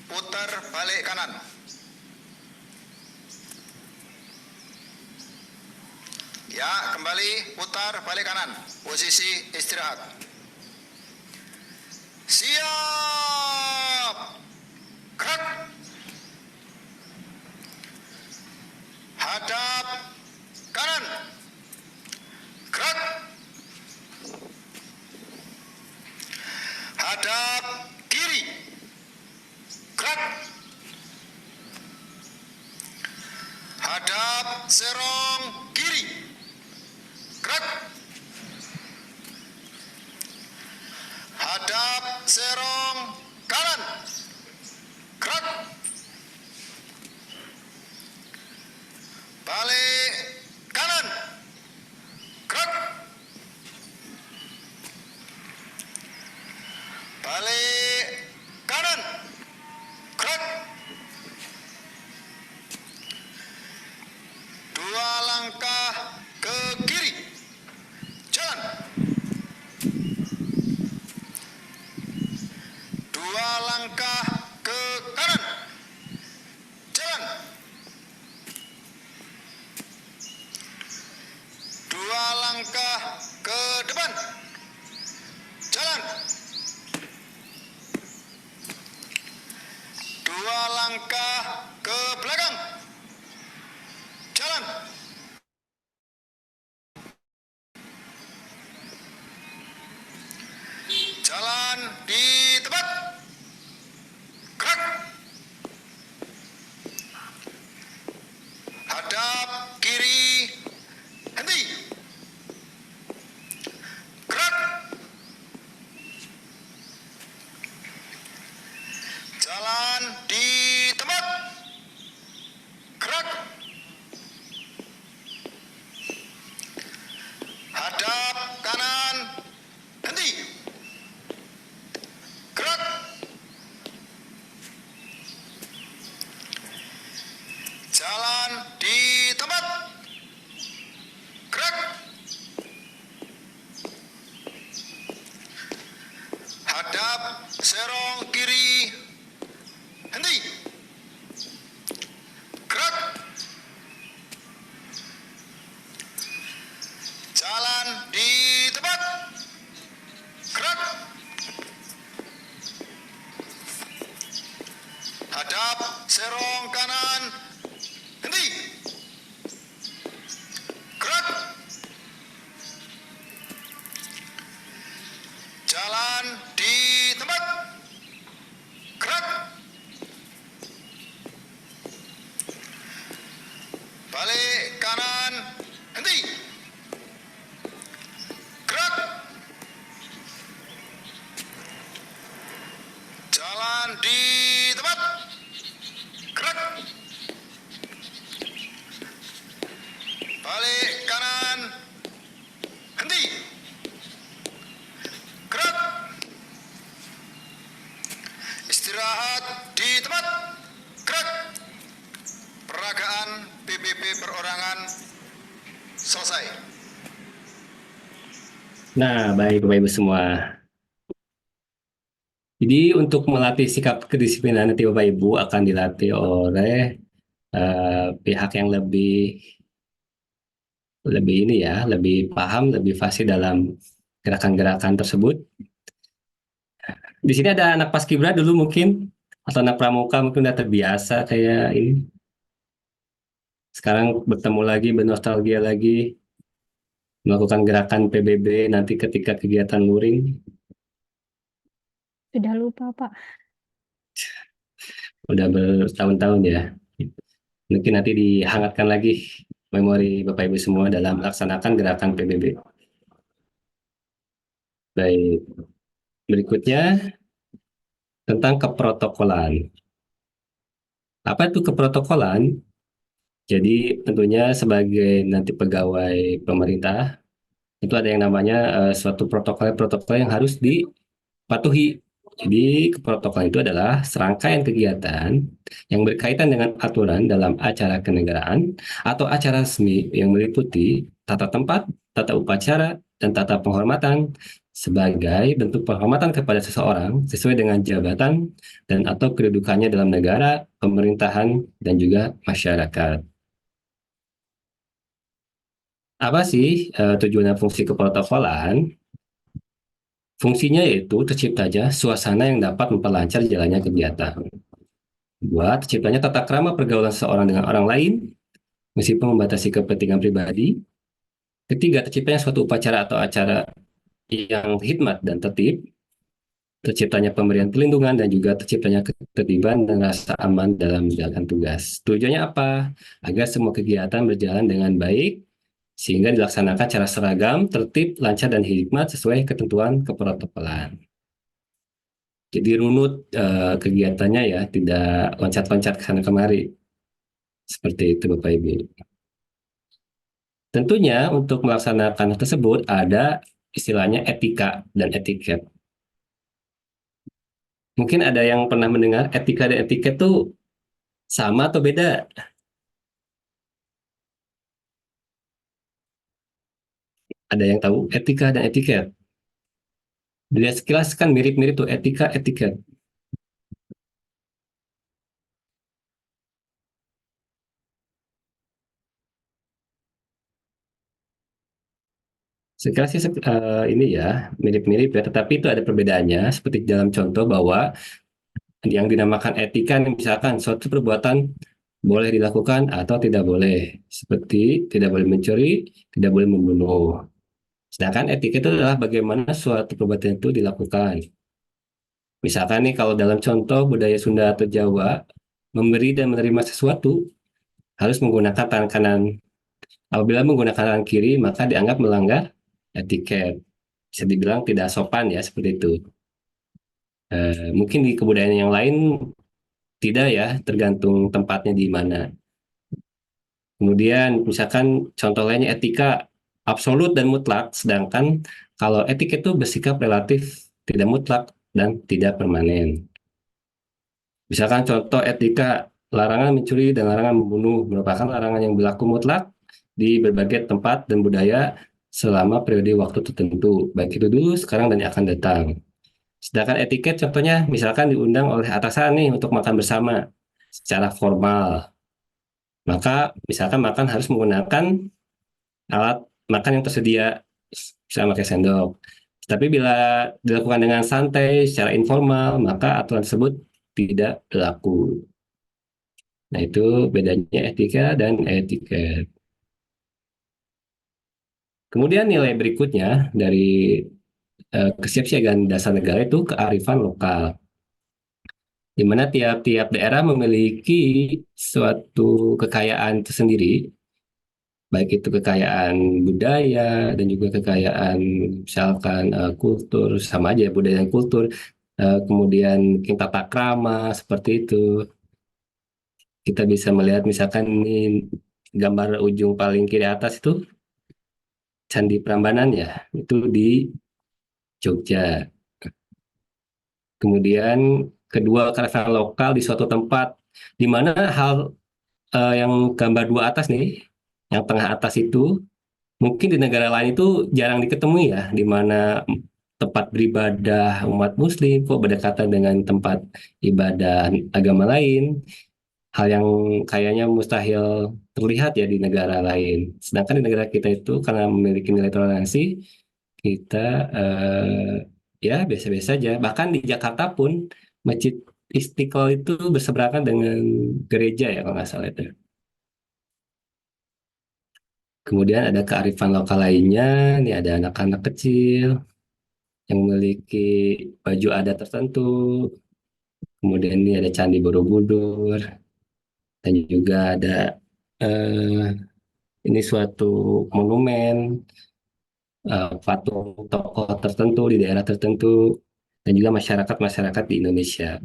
Putar balik kanan. Ya, kembali putar balik kanan. Posisi istirahat. Siap. Gerak. Hadap kanan. Gerak. Hadap kiri. Gerak. Hadap serong kiri. Gerak. Hadap serong kanan. Gerak. Balik kanan. Gerak. Balik kanan. Gerak. 2 langkah ke kiri. Jalan. 2 langkah ke kanan. Jalan. 2 langkah ke depan. Jalan. 2 langkah ke belakang. Jalan. Jalan di tempat. Gerak. Hadap kiri. Henti. Gerak. Jalan di tempat. Gerak. Hadap kanan. Henti. Gerak. Jalan di tempat. Gerak. Hadap serong kiri. Henti. Gerak. Jalan di tempat. Gerak. Hadap serong kanan. Henti. Gerak. Jalan di tempat. Gerak. Cepat, gerak. Peragaan PBB perorangan selesai. Nah, baik Bapak Ibu semua. Jadi untuk melatih sikap kedisiplinan nanti Bapak Ibu akan dilatih oleh pihak yang lebih ini ya, lebih paham, lebih fasih dalam gerakan-gerakan tersebut. Di sini ada anak paskibra dulu mungkin, atau anak pramuka mungkin udah terbiasa kayak ini. Sekarang bertemu lagi, bernostalgia lagi, melakukan gerakan PBB nanti ketika kegiatan luring. Sudah lupa, Pak. Udah bertahun-tahun ya. Mungkin nanti dihangatkan lagi memori Bapak Ibu semua dalam melaksanakan gerakan PBB. Baik, berikutnya tentang keprotokolan. Apa itu keprotokolan? Jadi tentunya sebagai nanti pegawai pemerintah itu ada yang namanya suatu protokol yang harus dipatuhi. Jadi keprotokolan itu adalah serangkaian kegiatan yang berkaitan dengan aturan dalam acara kenegaraan atau acara resmi yang meliputi tata tempat, tata upacara, dan tata penghormatan sebagai bentuk penghormatan kepada seseorang sesuai dengan jabatan dan atau kedudukannya dalam negara, pemerintahan, dan juga masyarakat. Apa sih tujuan dan fungsi keprotokolan? Fungsinya yaitu terciptanya suasana yang dapat memperlancar jalannya kegiatan. Dua, terciptanya tata krama pergaulan seseorang dengan orang lain, meskipun membatasi kepentingan pribadi. Ketiga, terciptanya suatu upacara atau acara yang hikmat dan tertib. Terciptanya pemberian perlindungan dan juga terciptanya ketertiban dan rasa aman dalam menjalankan tugas. Tujuannya apa? Agar semua kegiatan berjalan dengan baik, sehingga dilaksanakan secara seragam, tertib, lancar, dan hikmat sesuai ketentuan keprotokolan. Jadi runut kegiatannya ya, tidak loncat-loncat ke sana kemari. Seperti itu Bapak Ibu. Tentunya untuk melaksanakan hal tersebut ada istilahnya etika dan etiket. Mungkin ada yang pernah mendengar etika dan etiket itu sama atau beda? Ada yang tahu etika dan etiket? Dilihat sekilas kan mirip-mirip tuh etika, etiket. Sekilas sih ini ya mirip-mirip ya, tetapi itu ada perbedaannya. Seperti dalam contoh bahwa yang dinamakan etika, misalkan suatu perbuatan boleh dilakukan atau tidak boleh, seperti tidak boleh mencuri, tidak boleh membunuh. Sedangkan etika itu adalah bagaimana suatu perbuatan itu dilakukan. Misalkan nih kalau dalam contoh budaya Sunda atau Jawa, memberi dan menerima sesuatu harus menggunakan tangan kanan. Apabila menggunakan tangan kiri, maka dianggap melanggar etiket. Bisa dibilang tidak sopan ya, seperti itu. Mungkin di kebudayaan yang lain tidak ya, tergantung tempatnya di mana. Kemudian misalkan contoh lainnya etika absolut dan mutlak, sedangkan kalau etiket itu bersikap relatif, tidak mutlak dan tidak permanen. Misalkan contoh etika larangan mencuri dan larangan membunuh merupakan larangan yang berlaku mutlak di berbagai tempat dan budaya selama periode waktu tertentu, baik itu dulu, sekarang, dan yang akan datang. Sedangkan etiket contohnya misalkan diundang oleh atasan nih untuk makan bersama secara formal. Maka misalkan makan harus menggunakan alat makan yang tersedia, bisa pakai sendok. Tapi bila dilakukan dengan santai, secara informal, maka aturan tersebut tidak berlaku. Nah, itu bedanya etika dan etiket. Kemudian nilai berikutnya dari kesiapsiagaan dasar negara itu kearifan lokal, di mana tiap-tiap daerah memiliki suatu kekayaan tersendiri, baik itu kekayaan budaya dan juga kekayaan misalkan kultur, sama aja budaya dan kultur, kemudian mungkin tata krama seperti itu. Kita bisa melihat misalkan ini gambar ujung paling kiri atas itu Candi Prambanan ya, itu di Jogja. Kemudian kedua kearifan lokal di suatu tempat, di mana hal yang gambar dua atas nih, yang tengah atas itu mungkin di negara lain itu jarang diketemui ya, di mana tempat beribadah umat Muslim kok berdekatan dengan tempat ibadah agama lain, hal yang kayaknya mustahil terlihat ya di negara lain. Sedangkan di negara kita itu karena memiliki nilai toleransi, kita ya biasa-biasa saja. Bahkan di Jakarta pun Masjid Istiqlal itu berseberangan dengan gereja ya kalau nggak salah itu. Kemudian ada kearifan lokal lainnya, ini ada anak-anak kecil yang memiliki baju adat tertentu. Kemudian ini ada Candi Borobudur dan juga ada ini suatu monumen, patung tokoh tertentu di daerah tertentu, dan juga masyarakat-masyarakat di Indonesia.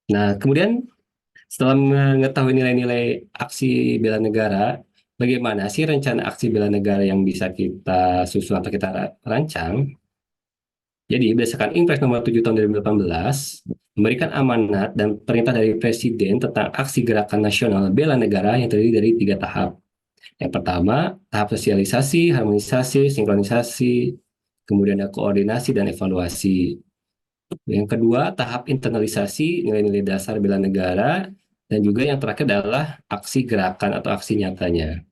Nah, kemudian setelah mengetahui nilai-nilai aksi bela negara, bagaimana sih rencana aksi bela negara yang bisa kita susun atau kita rancang? Jadi, berdasarkan Impres nomor 7 tahun 2018, memberikan amanat dan perintah dari Presiden tentang aksi gerakan nasional bela negara yang terdiri dari 3 tahap. Yang pertama, tahap sosialisasi, harmonisasi, sinkronisasi, kemudian ada koordinasi dan evaluasi. Yang kedua, tahap internalisasi nilai-nilai dasar bela negara, dan juga yang terakhir adalah aksi gerakan atau aksi nyatanya.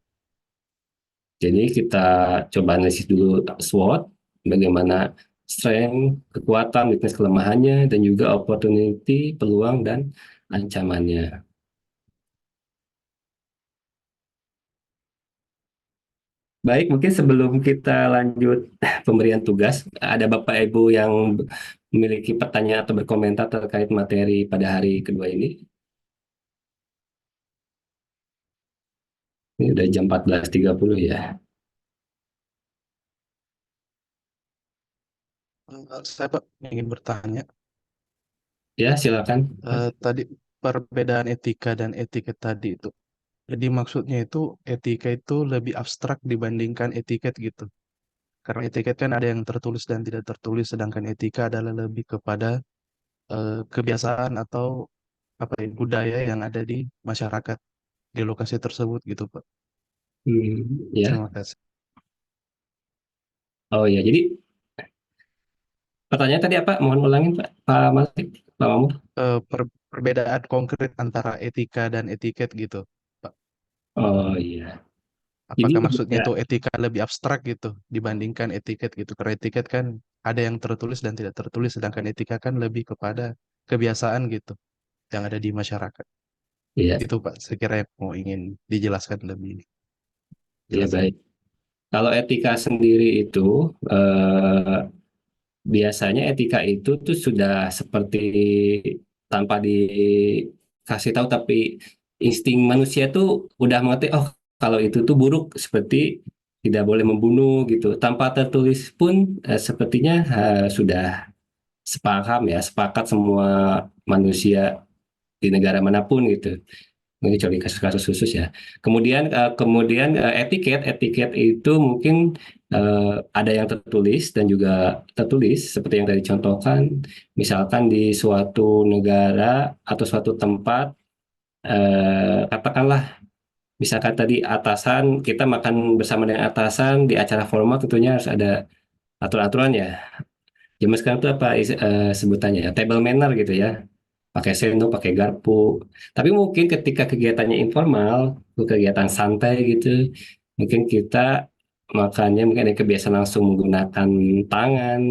Jadi kita coba analisis dulu SWOT, bagaimana strength, kekuatan, weakness, kelemahannya, dan juga opportunity, peluang, dan ancamannya. Baik, mungkin sebelum kita lanjut pemberian tugas, ada Bapak Ibu yang memiliki pertanyaan atau berkomentar terkait materi pada hari kedua ini. Ini udah jam 14.30 ya. Saya Pak ingin bertanya. Ya, silakan. Tadi perbedaan etika dan etiket tadi itu. Jadi maksudnya itu etika itu lebih abstrak dibandingkan etiket gitu. Karena etiket kan ada yang tertulis dan tidak tertulis, sedangkan etika adalah lebih kepada kebiasaan atau apa ya, budaya yang ada di masyarakat di lokasi tersebut gitu Pak. Ya. Terima kasih. Oh ya, jadi pertanyaan tadi apa? Mohon ulangin Pak Malik, Pak Mamur. Perbedaan konkret antara etika dan etiket gitu Pak. Oh iya. Apakah maksudnya itu etika lebih abstrak gitu dibandingkan etiket gitu? Karena etiket kan ada yang tertulis dan tidak tertulis, sedangkan etika kan lebih kepada kebiasaan gitu yang ada di masyarakat. Iya. Itu Pak, saya kira yang mau ingin dijelaskan lebih Ya jelas. baik. Kalau etika sendiri itu biasanya etika itu tuh sudah seperti tanpa dikasih tahu, tapi insting manusia tuh udah mengerti, oh kalau itu tuh buruk, seperti tidak boleh membunuh gitu. Tanpa tertulis pun sepertinya sudah sepakat semua manusia di negara manapun gitu. Ini kecuali kasus-kasus khusus ya. Kemudian etiket itu mungkin ada yang tertulis dan juga tertulis seperti yang tadi contohkan, misalkan di suatu negara atau suatu tempat, katakanlah misalkan tadi atasan, kita makan bersama dengan atasan di acara formal, tentunya harus ada aturan-aturan ya. Zaman sekarang itu apa sebutannya ya, table manner gitu ya, pakai sendok, pakai garpu. Tapi mungkin ketika kegiatannya informal, kegiatan santai gitu, mungkin kita makannya mungkin ada kebiasaan langsung menggunakan tangan,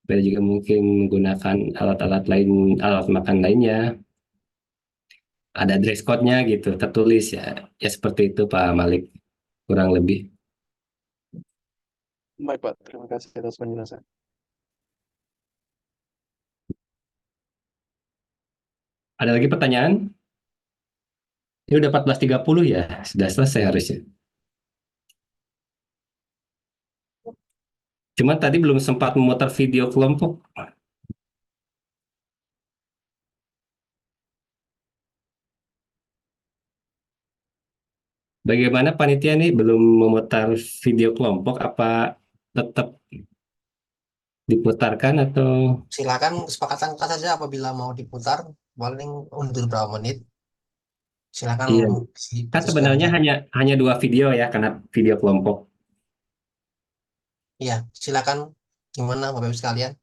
dan juga mungkin menggunakan alat-alat lain, alat makan lainnya. Ada dress code-nya gitu, tertulis ya. Ya seperti itu Pak Malik, kurang lebih. Baik Pak, terima kasih atas penjelasan. Ada lagi pertanyaan? Ini udah 14.30 ya, sudah selesai harusnya. Cuma tadi belum sempat memutar video kelompok. Bagaimana panitia nih, belum memutar video kelompok apa tetap diputarkan atau Silakan kesepakatan kita saja apabila mau diputar, paling undur berapa menit. Silakan iya. Kan diputuskan sebenarnya aja. hanya 2 video ya, karena video kelompok. Iya, silakan gimana Bapak Ibu sekalian?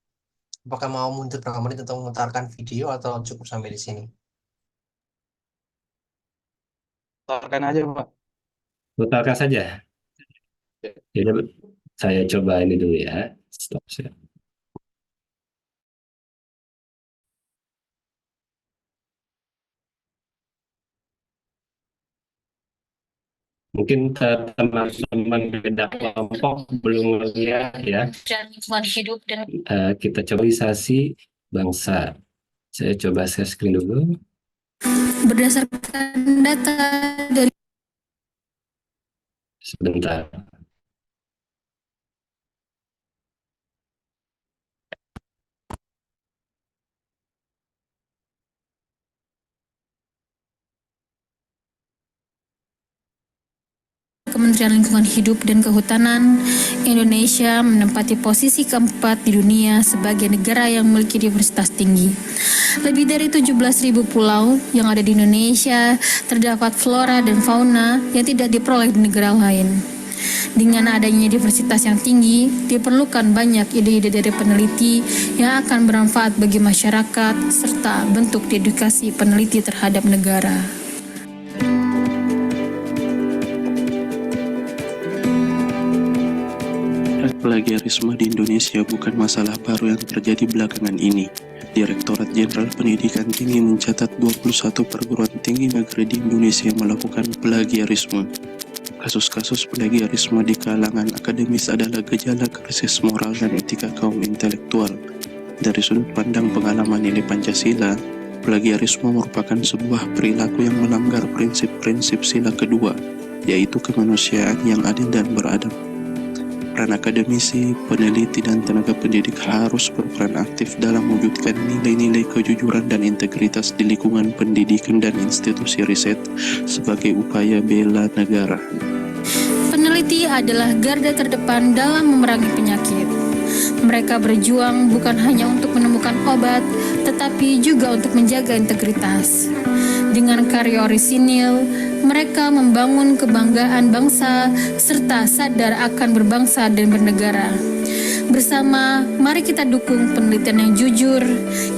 Apakah mau mundur berapa menit untuk memutarkan video atau cukup sampai di sini? Putarkan aja, Pak. Putarkan saja. Jadi saya coba ini dulu ya. Stop share. Mungkin teman-teman beda kelompok belum melihat ya. Dan lingkungan hidup dan Kita coba realisasi bangsa. Saya coba share screen dulu. berdasarkan data dari Sebentar. Kementerian Lingkungan Hidup dan Kehutanan, Indonesia menempati posisi keempat di dunia sebagai negara yang memiliki diversitas tinggi. Lebih dari 17.000 pulau yang ada di Indonesia terdapat flora dan fauna yang tidak diperoleh di negara lain. Dengan adanya diversitas yang tinggi, diperlukan banyak ide-ide dari peneliti yang akan bermanfaat bagi masyarakat serta bentuk dedikasi peneliti terhadap negara. Plagiarisme di Indonesia bukan masalah baru yang terjadi belakangan ini. Direktorat Jenderal Pendidikan Tinggi mencatat 21 perguruan tinggi negeri di Indonesia melakukan plagiarisme. Kasus-kasus plagiarisme di kalangan akademis adalah gejala krisis moral dan etika kaum intelektual. Dari sudut pandang pengalaman nilai Pancasila, plagiarisme merupakan sebuah perilaku yang melanggar prinsip-prinsip sila kedua, yaitu kemanusiaan yang adil dan beradab. Peran akademisi, peneliti, dan tenaga pendidik harus berperan aktif dalam mewujudkan nilai-nilai kejujuran dan integritas di lingkungan pendidikan dan institusi riset sebagai upaya bela negara. Peneliti adalah garda terdepan dalam memerangi penyakit. Mereka berjuang bukan hanya untuk menemukan obat, tetapi juga untuk menjaga integritas. Dengan karya orisinil, mereka membangun kebanggaan bangsa serta sadar akan berbangsa dan bernegara. Bersama, mari kita dukung penelitian yang jujur,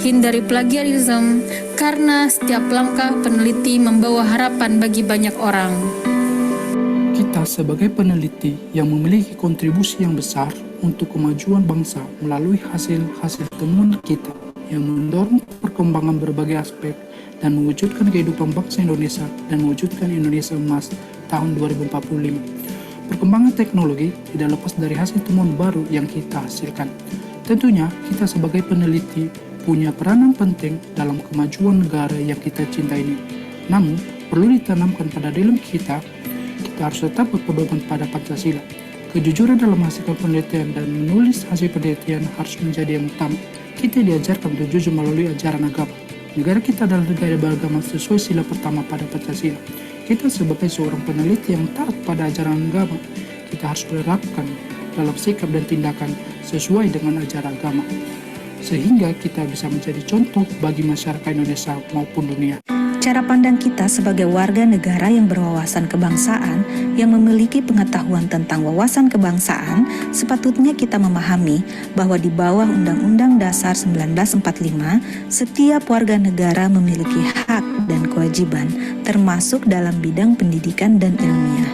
hindari plagiarisme, karena setiap langkah peneliti membawa harapan bagi banyak orang. Kita sebagai peneliti yang memiliki kontribusi yang besar untuk kemajuan bangsa melalui hasil-hasil temuan kita yang mendorong perkembangan berbagai aspek dan mewujudkan kehidupan bangsa Indonesia dan mewujudkan Indonesia emas tahun 2045. Perkembangan teknologi tidak lepas dari hasil temuan baru yang kita hasilkan. Tentunya kita sebagai peneliti punya peranan penting dalam kemajuan negara yang kita cintai ini. Namun, perlu ditanamkan pada dalam kita harus tetap berpedoman pada Pancasila. Kejujuran dalam menghasilkan penelitian dan menulis hasil penelitian harus menjadi yang utama. Kita diajarkan untuk jujur melalui ajaran agama. Negara kita adalah negara beragama sesuai sila pertama pada Pancasila. Kita sebagai seorang peneliti yang taat pada ajaran agama, kita harus menerapkan dalam sikap dan tindakan sesuai dengan ajaran agama, sehingga kita bisa menjadi contoh bagi masyarakat Indonesia maupun dunia. Cara pandang kita sebagai warga negara yang berwawasan kebangsaan, yang memiliki pengetahuan tentang wawasan kebangsaan, sepatutnya kita memahami bahwa di bawah Undang-Undang Dasar 1945, setiap warga negara memiliki hak dan kewajiban, termasuk dalam bidang pendidikan dan ilmiah.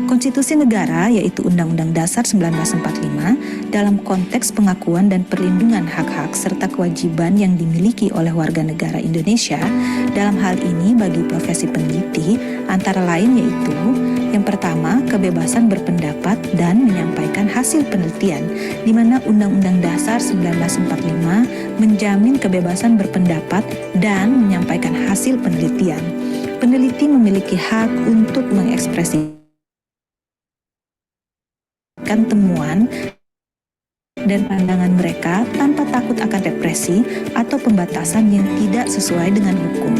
Konstitusi negara, yaitu Undang-Undang Dasar 1945, dalam konteks pengakuan dan perlindungan hak-hak serta kewajiban yang dimiliki oleh warga negara Indonesia, dalam hal ini bagi profesi peneliti, antara lain yaitu yang pertama, kebebasan berpendapat dan menyampaikan hasil penelitian, di mana Undang-Undang Dasar 1945 menjamin kebebasan berpendapat dan menyampaikan hasil penelitian. Peneliti memiliki hak untuk mengekspresikan temuan dan pandangan mereka tanpa takut akan represi atau pembatasan yang tidak sesuai dengan hukum.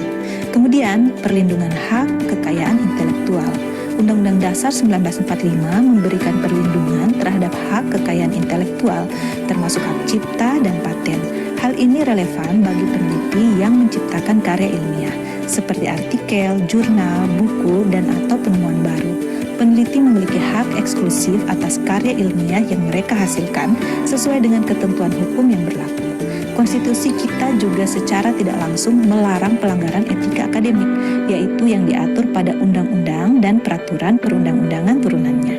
Kemudian, perlindungan hak kekayaan intelektual. Undang-Undang Dasar 1945 memberikan perlindungan terhadap hak kekayaan intelektual, termasuk hak cipta dan paten. Hal ini relevan bagi peneliti yang menciptakan karya ilmiah, seperti artikel, jurnal, buku, dan atau penemuan baru. Peneliti memiliki hak eksklusif atas karya ilmiah yang mereka hasilkan sesuai dengan ketentuan hukum yang berlaku. Konstitusi kita juga secara tidak langsung melarang pelanggaran etika akademik, yaitu yang diatur pada undang-undang dan peraturan perundang-undangan turunannya.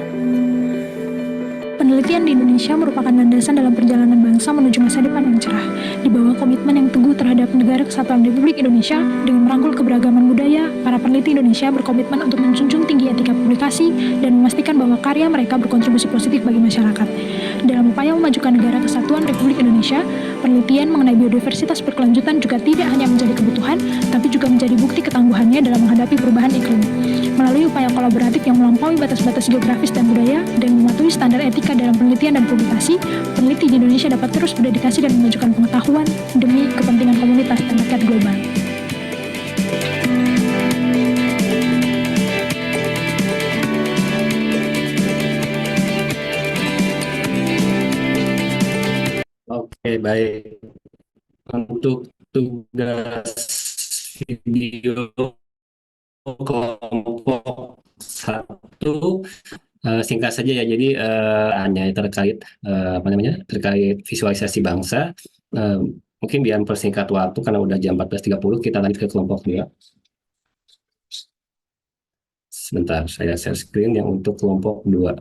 Penelitian di Indonesia merupakan landasan dalam perjalanan bangsa menuju masa depan yang cerah. Di bawah komitmen yang teguh terhadap Negara Kesatuan Republik Indonesia, dengan merangkul keberagaman budaya, para peneliti Indonesia berkomitmen untuk menjunjung tinggi etika publikasi dan memastikan bahwa karya mereka berkontribusi positif bagi masyarakat. Dalam upaya memajukan Negara Kesatuan Republik Indonesia, penelitian mengenai biodiversitas berkelanjutan juga tidak hanya menjadi kebutuhan, tapi juga menjadi bukti ketangguhannya dalam menghadapi perubahan iklim. Melalui upaya kolaboratif yang melampaui batas-batas geografis dan budaya, dan mematuhi standar etika dalam penelitian dan publikasi, peneliti di Indonesia dapat terus berdedikasi dan memajukan pengetahuan demi kepentingan komunitas dan rakyat global. Oke, baik. Untuk tugas video kelompok 1, singkat saja ya. Jadi hanya terkait terkait visualisasi bangsa. Mungkin biar mempersingkat waktu karena udah jam 14.30, kita lanjut ke kelompok 2. Sebentar, saya share screen yang untuk kelompok 2.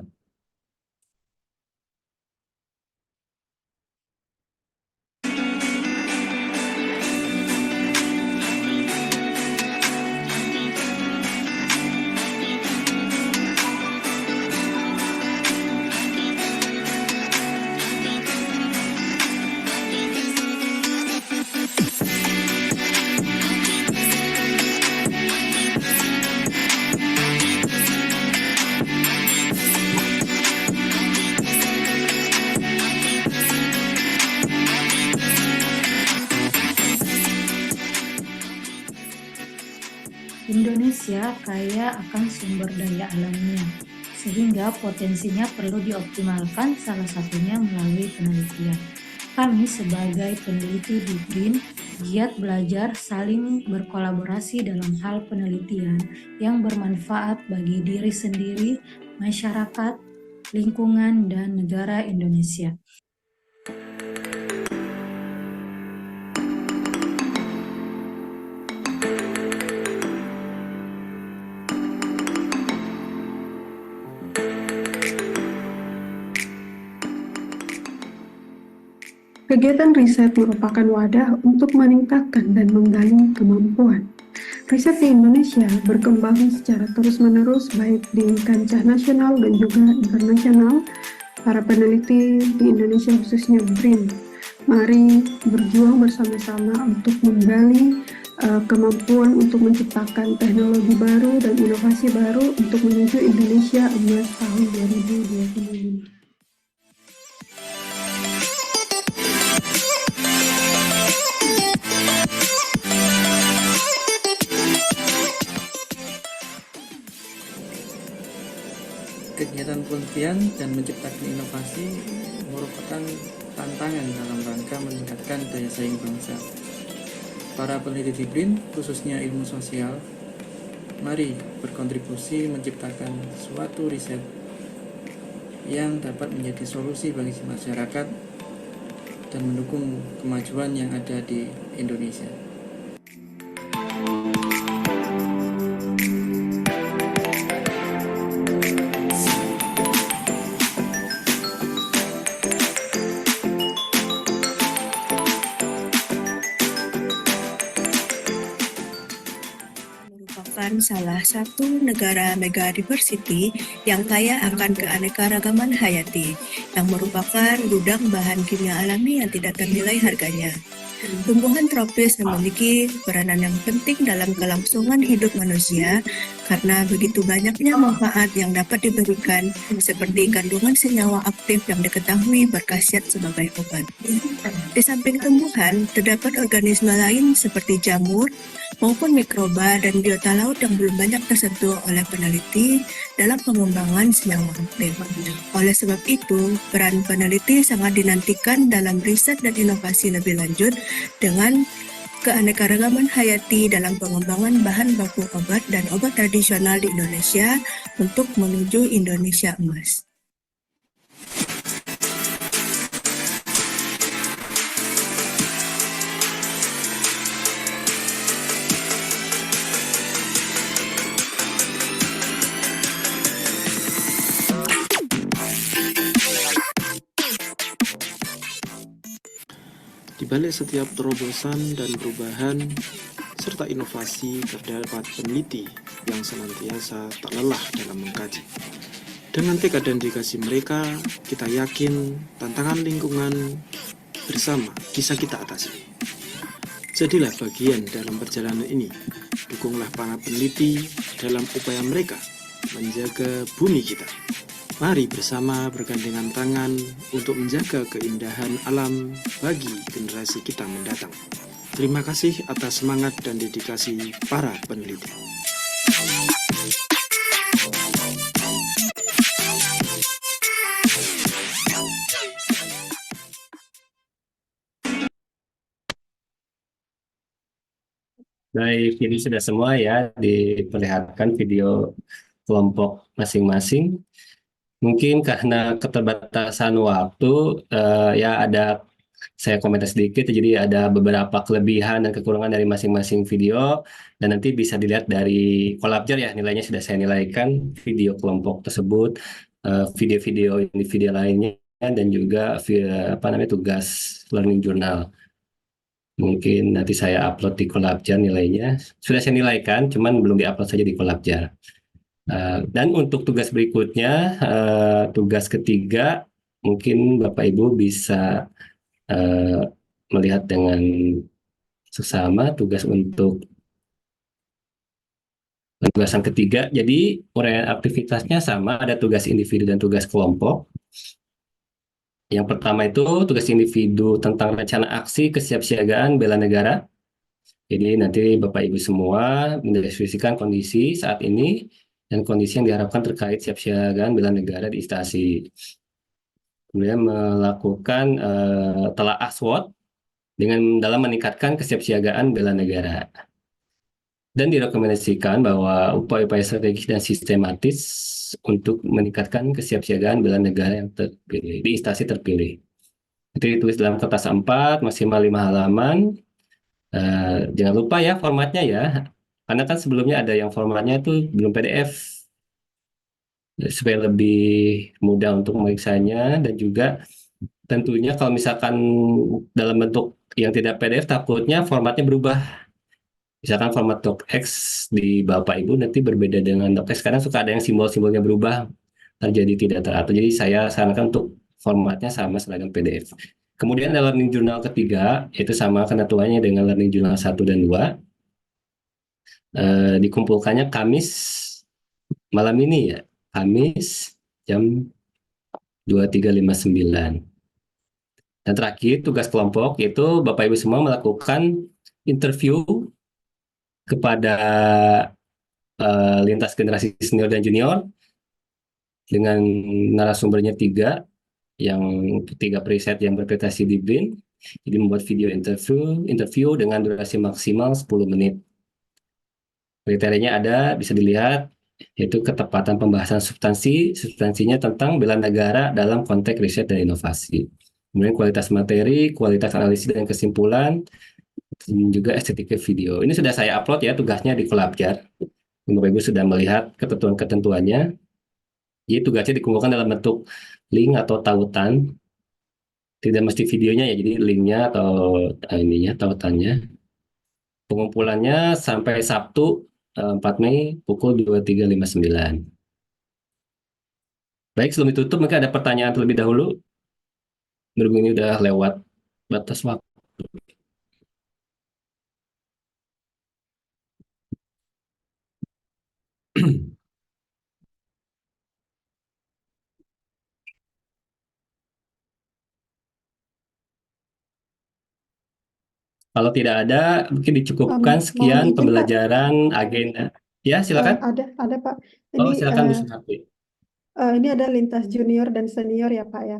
Indonesia kaya akan sumber daya alamnya, sehingga potensinya perlu dioptimalkan, salah satunya melalui penelitian. Kami sebagai peneliti di BRIN giat belajar saling berkolaborasi dalam hal penelitian yang bermanfaat bagi diri sendiri, masyarakat, lingkungan, dan negara Indonesia. Kegiatan riset merupakan wadah untuk meningkatkan dan menggali kemampuan. Riset di Indonesia berkembang secara terus-menerus baik di kancah nasional dan juga internasional. Para peneliti di Indonesia khususnya BRIN, mari berjuang bersama-sama untuk menggali kemampuan untuk menciptakan teknologi baru dan inovasi baru untuk menuju Indonesia Emas tahun 2025. Kegiatan penelitian dan menciptakan inovasi merupakan tantangan dalam rangka meningkatkan daya saing bangsa. Para peneliti di BRIN, khususnya ilmu sosial, mari berkontribusi menciptakan suatu riset yang dapat menjadi solusi bagi masyarakat dan mendukung kemajuan yang ada di Indonesia. Salah satu negara megadiversity yang kaya akan keanekaragaman hayati, yang merupakan gudang bahan kimia alami yang tidak ternilai harganya. Tumbuhan tropis memiliki peranan yang penting dalam kelangsungan hidup manusia karena begitu banyaknya manfaat yang dapat diberikan, seperti kandungan senyawa aktif yang diketahui berkhasiat sebagai obat. Di samping tumbuhan, terdapat organisme lain seperti jamur maupun mikroba dan biota laut yang belum banyak tersentuh oleh peneliti, dalam pengembangan siang malam. Oleh sebab itu, peran peneliti sangat dinantikan dalam riset dan inovasi lebih lanjut dengan keanekaragaman hayati dalam pengembangan bahan baku obat dan obat tradisional di Indonesia untuk menuju Indonesia Emas. Di balik setiap terobosan dan perubahan serta inovasi terdapat peneliti yang senantiasa tak lelah dalam mengkaji. Dengan tekad dan dedikasi mereka, kita yakin tantangan lingkungan bersama bisa kita atasi. Jadilah bagian dalam perjalanan ini. Dukunglah para peneliti dalam upaya mereka menjaga bumi kita. Mari bersama bergandengan tangan untuk menjaga keindahan alam bagi generasi kita mendatang. Terima kasih atas semangat dan dedikasi para peneliti. Baik, jadi sudah semua ya diperlihatkan video kelompok masing-masing. Mungkin karena keterbatasan waktu, ya saya komentar sedikit, jadi ada beberapa kelebihan dan kekurangan dari masing-masing video, dan nanti bisa dilihat dari Collabjar ya, nilainya sudah saya nilaikan video kelompok tersebut, video-video individu lainnya, dan juga tugas learning journal. Mungkin nanti saya upload di Collabjar nilainya, sudah saya nilaikan, cuman belum diupload saja di Collabjar. Dan untuk tugas berikutnya, tugas ketiga, mungkin Bapak Ibu bisa melihat dengan sesama tugas untuk tugasan ketiga. Jadi uraian aktivitasnya sama, ada tugas individu dan tugas kelompok. Yang pertama itu tugas individu tentang rencana aksi kesiapsiagaan bela negara. Jadi nanti Bapak Ibu semua mendeskripsikan kondisi saat ini dan kondisi yang diharapkan terkait siapsiagaan bela negara di instansi. Kemudian melakukan telaah SWOT dalam meningkatkan kesiapsiagaan bela negara. Dan direkomendasikan bahwa upaya-upaya strategis dan sistematis untuk meningkatkan kesiapsiagaan bela negara yang terpilih di instansi terpilih. Itu ditulis dalam kertas A4 maksimal 5 halaman. Jangan lupa ya formatnya ya. Karena kan sebelumnya ada yang formatnya itu belum PDF, supaya lebih mudah untuk memeriksanya, dan juga tentunya kalau misalkan dalam bentuk yang tidak PDF takutnya formatnya berubah. Misalkan format docx di Bapak Ibu nanti berbeda dengan docx, kadang suka ada yang simbol-simbolnya berubah, terjadi tidak teratur. Jadi saya sarankan untuk formatnya sama seragam PDF. Kemudian ada learning journal ketiga, itu sama ketentuannya dengan learning journal 1 dan 2. Dikumpulkannya Kamis malam ini ya, Kamis jam 23.59. Dan terakhir tugas kelompok yaitu Bapak Ibu semua melakukan interview kepada lintas generasi senior dan junior dengan narasumbernya 3 preset yang berprestasi di BRIN. Jadi membuat video interview dengan durasi maksimal 10 menit. Kriterianya ada, bisa dilihat, yaitu ketepatan pembahasan substansinya tentang bela negara dalam konteks riset dan inovasi. Kemudian kualitas materi, kualitas analisis dan kesimpulan, dan juga estetika video. Ini sudah saya upload ya tugasnya di Collabjar. Bapak Ibu sudah melihat ketentuan-ketentuannya. Jadi tugasnya dikumpulkan dalam bentuk link atau tautan. Tidak mesti videonya ya, jadi linknya atau tautannya. Pengumpulannya sampai Sabtu 4 Mei pukul 23.59. Baik, sebelum ditutup mungkin ada pertanyaan terlebih dahulu. Berhubung ini udah lewat batas waktu. Kalau tidak ada, mungkin dicukupkan Mohon sekian izin, Pak. pembelajaran agenda. Ya, silakan. Ada Pak. Oh, Ini silakan Bu Sunarti. ini ada lintas junior dan senior ya Pak ya.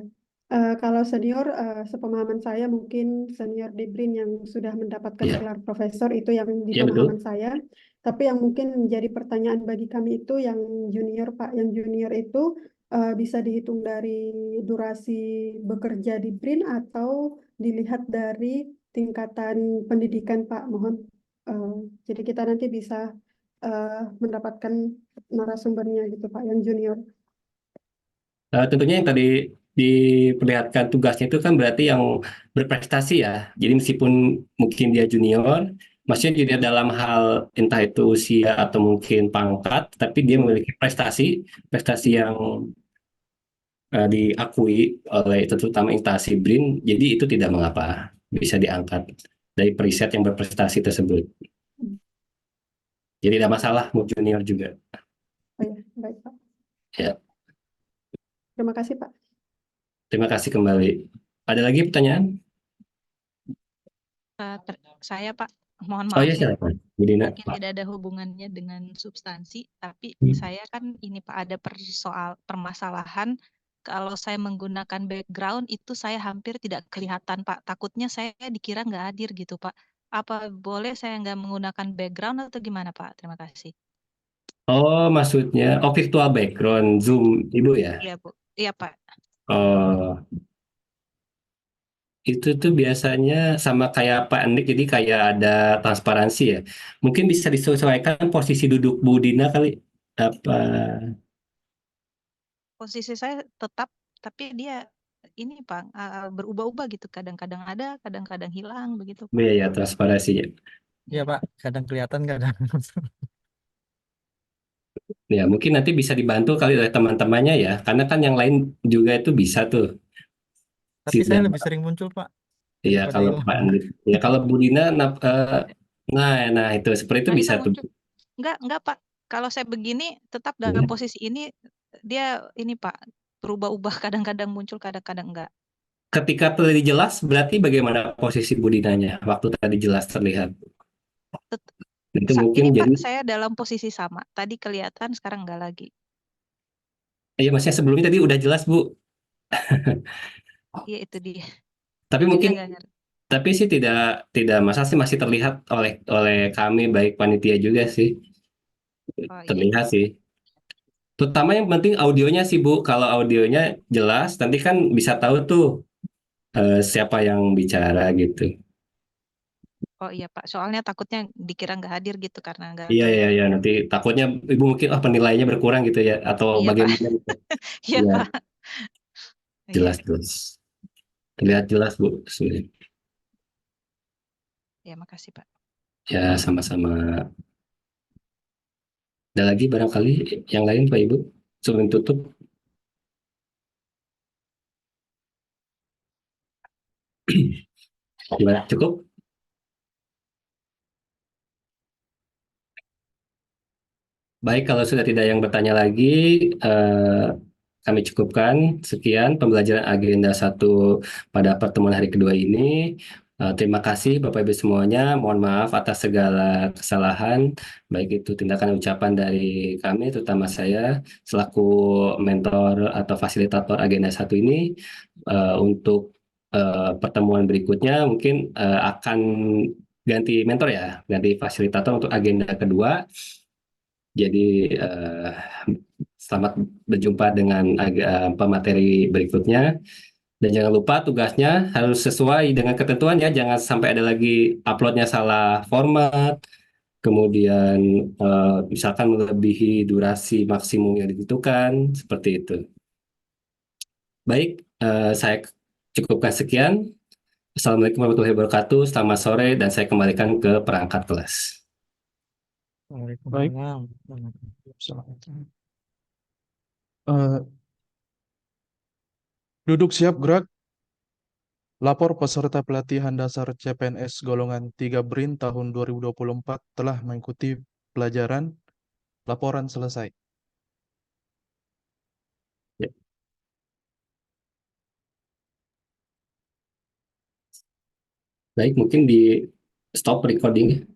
Kalau senior, sepemahaman saya mungkin senior di BRIN yang sudah mendapatkan Ya, gelar profesor itu yang di ya betul. pemahaman saya. Tapi yang mungkin menjadi pertanyaan bagi kami itu yang junior Pak. Yang junior itu bisa dihitung dari durasi bekerja di BRIN atau dilihat dari tingkatan pendidikan Pak. Mohon. Jadi kita nanti bisa mendapatkan narasumbernya gitu Pak, yang junior. Tentunya yang tadi diperlihatkan tugasnya itu kan berarti yang berprestasi ya. Jadi meskipun mungkin dia junior, maksudnya junior dalam hal entah itu usia atau mungkin pangkat, tapi dia memiliki prestasi yang diakui oleh terutama instansi BRIN, jadi itu tidak mengapa bisa diangkat dari periset yang berprestasi tersebut. Jadi tidak masalah mau junior juga. Oh ya, baik Pak. Ya, Terima kasih Pak. terima kasih kembali. Ada lagi pertanyaan? Saya Pak, mohon Oh maaf ya, ya. silakan. Bu Dina. Mungkin tidak ada hubungannya dengan substansi, tapi Hmm. saya kan ini Pak ada permasalahan kalau saya menggunakan background itu saya hampir tidak kelihatan Pak. Takutnya saya dikira nggak hadir gitu Pak. Apa boleh saya nggak menggunakan background atau gimana Pak? Terima kasih. Oh, maksudnya virtual background Zoom Ibu ya? Iya Bu. Iya Pak. Oh, itu tuh biasanya sama kayak Pak Andik, jadi kayak ada transparansi ya. Mungkin bisa disesuaikan posisi duduk Bu Dina kali. Apa? Posisi saya tetap, tapi dia ini Pak berubah-ubah gitu. Kadang-kadang ada, kadang-kadang hilang begitu Pak. Iya ya, transparansinya. Iya Pak, kadang kelihatan kadang. Ya, mungkin nanti bisa dibantu kali oleh teman-temannya ya, karena kan yang lain juga itu bisa tuh. Tapi saya Sidang. lebih sering muncul Pak Iya, daripada kalau hilang. Pak Andik. Ya, kalau Bu Dina, nah itu seperti itu Nah, bisa hilang tuh. muncul. Enggak Pak. Kalau saya begini tetap dalam Ya. posisi ini dia ini Pak berubah-ubah kadang-kadang muncul kadang-kadang enggak. Ketika tadi jelas, berarti bagaimana posisi Bu Dinanya waktu tadi jelas terlihat? Itu mungkin Ini jadi, Pak saya dalam posisi sama. Tadi kelihatan sekarang enggak lagi. ya maksudnya sebelumnya tadi udah jelas Bu. Iya itu dia. Tapi Jadi mungkin, enggak ngerti. tapi sih tidak masalah sih, masih terlihat oleh kami baik panitia juga sih, Oh iya. terlihat sih. Terutama yang penting audionya sih Bu. Kalau audionya jelas, nanti kan bisa tahu tuh siapa yang bicara gitu. Oh iya Pak. Soalnya takutnya dikira enggak hadir gitu karena enggak Iya, iya, kelihatan. iya. Nanti takutnya Ibu mungkin penilaiannya berkurang gitu ya, atau Iya Pak. bagaimana gitu. Iya Iya, Pak. Iya. jelas. Terlihat jelas Bu. Ya makasih Pak. Ya, sama-sama. Ada lagi barangkali yang lain Pak Ibu sebelum tutup? Gimana? Cukup? Baik, kalau sudah tidak yang bertanya lagi, kami cukupkan. Sekian pembelajaran agenda 1 pada pertemuan hari kedua ini. Terima kasih Bapak Ibu semuanya. Mohon maaf atas segala kesalahan, baik itu tindakan ucapan dari kami, terutama saya selaku mentor atau fasilitator agenda 1 ini. Untuk pertemuan berikutnya mungkin akan ganti mentor ya, ganti fasilitator untuk agenda kedua. Jadi selamat berjumpa dengan pemateri berikutnya. Dan jangan lupa tugasnya harus sesuai dengan ketentuan ya. Jangan sampai ada lagi uploadnya salah format. Kemudian misalkan melebihi durasi maksimum yang ditentukan. Seperti itu. Baik, saya cukupkan sekian. Assalamualaikum warahmatullahi wabarakatuh. Selamat sore dan saya kembalikan ke perangkat kelas. Baik. Duduk siap gerak. Lapor peserta pelatihan dasar CPNS golongan 3 BRIN tahun 2024 telah mengikuti pelajaran. Laporan selesai. Ya. Baik, mungkin di stop recording.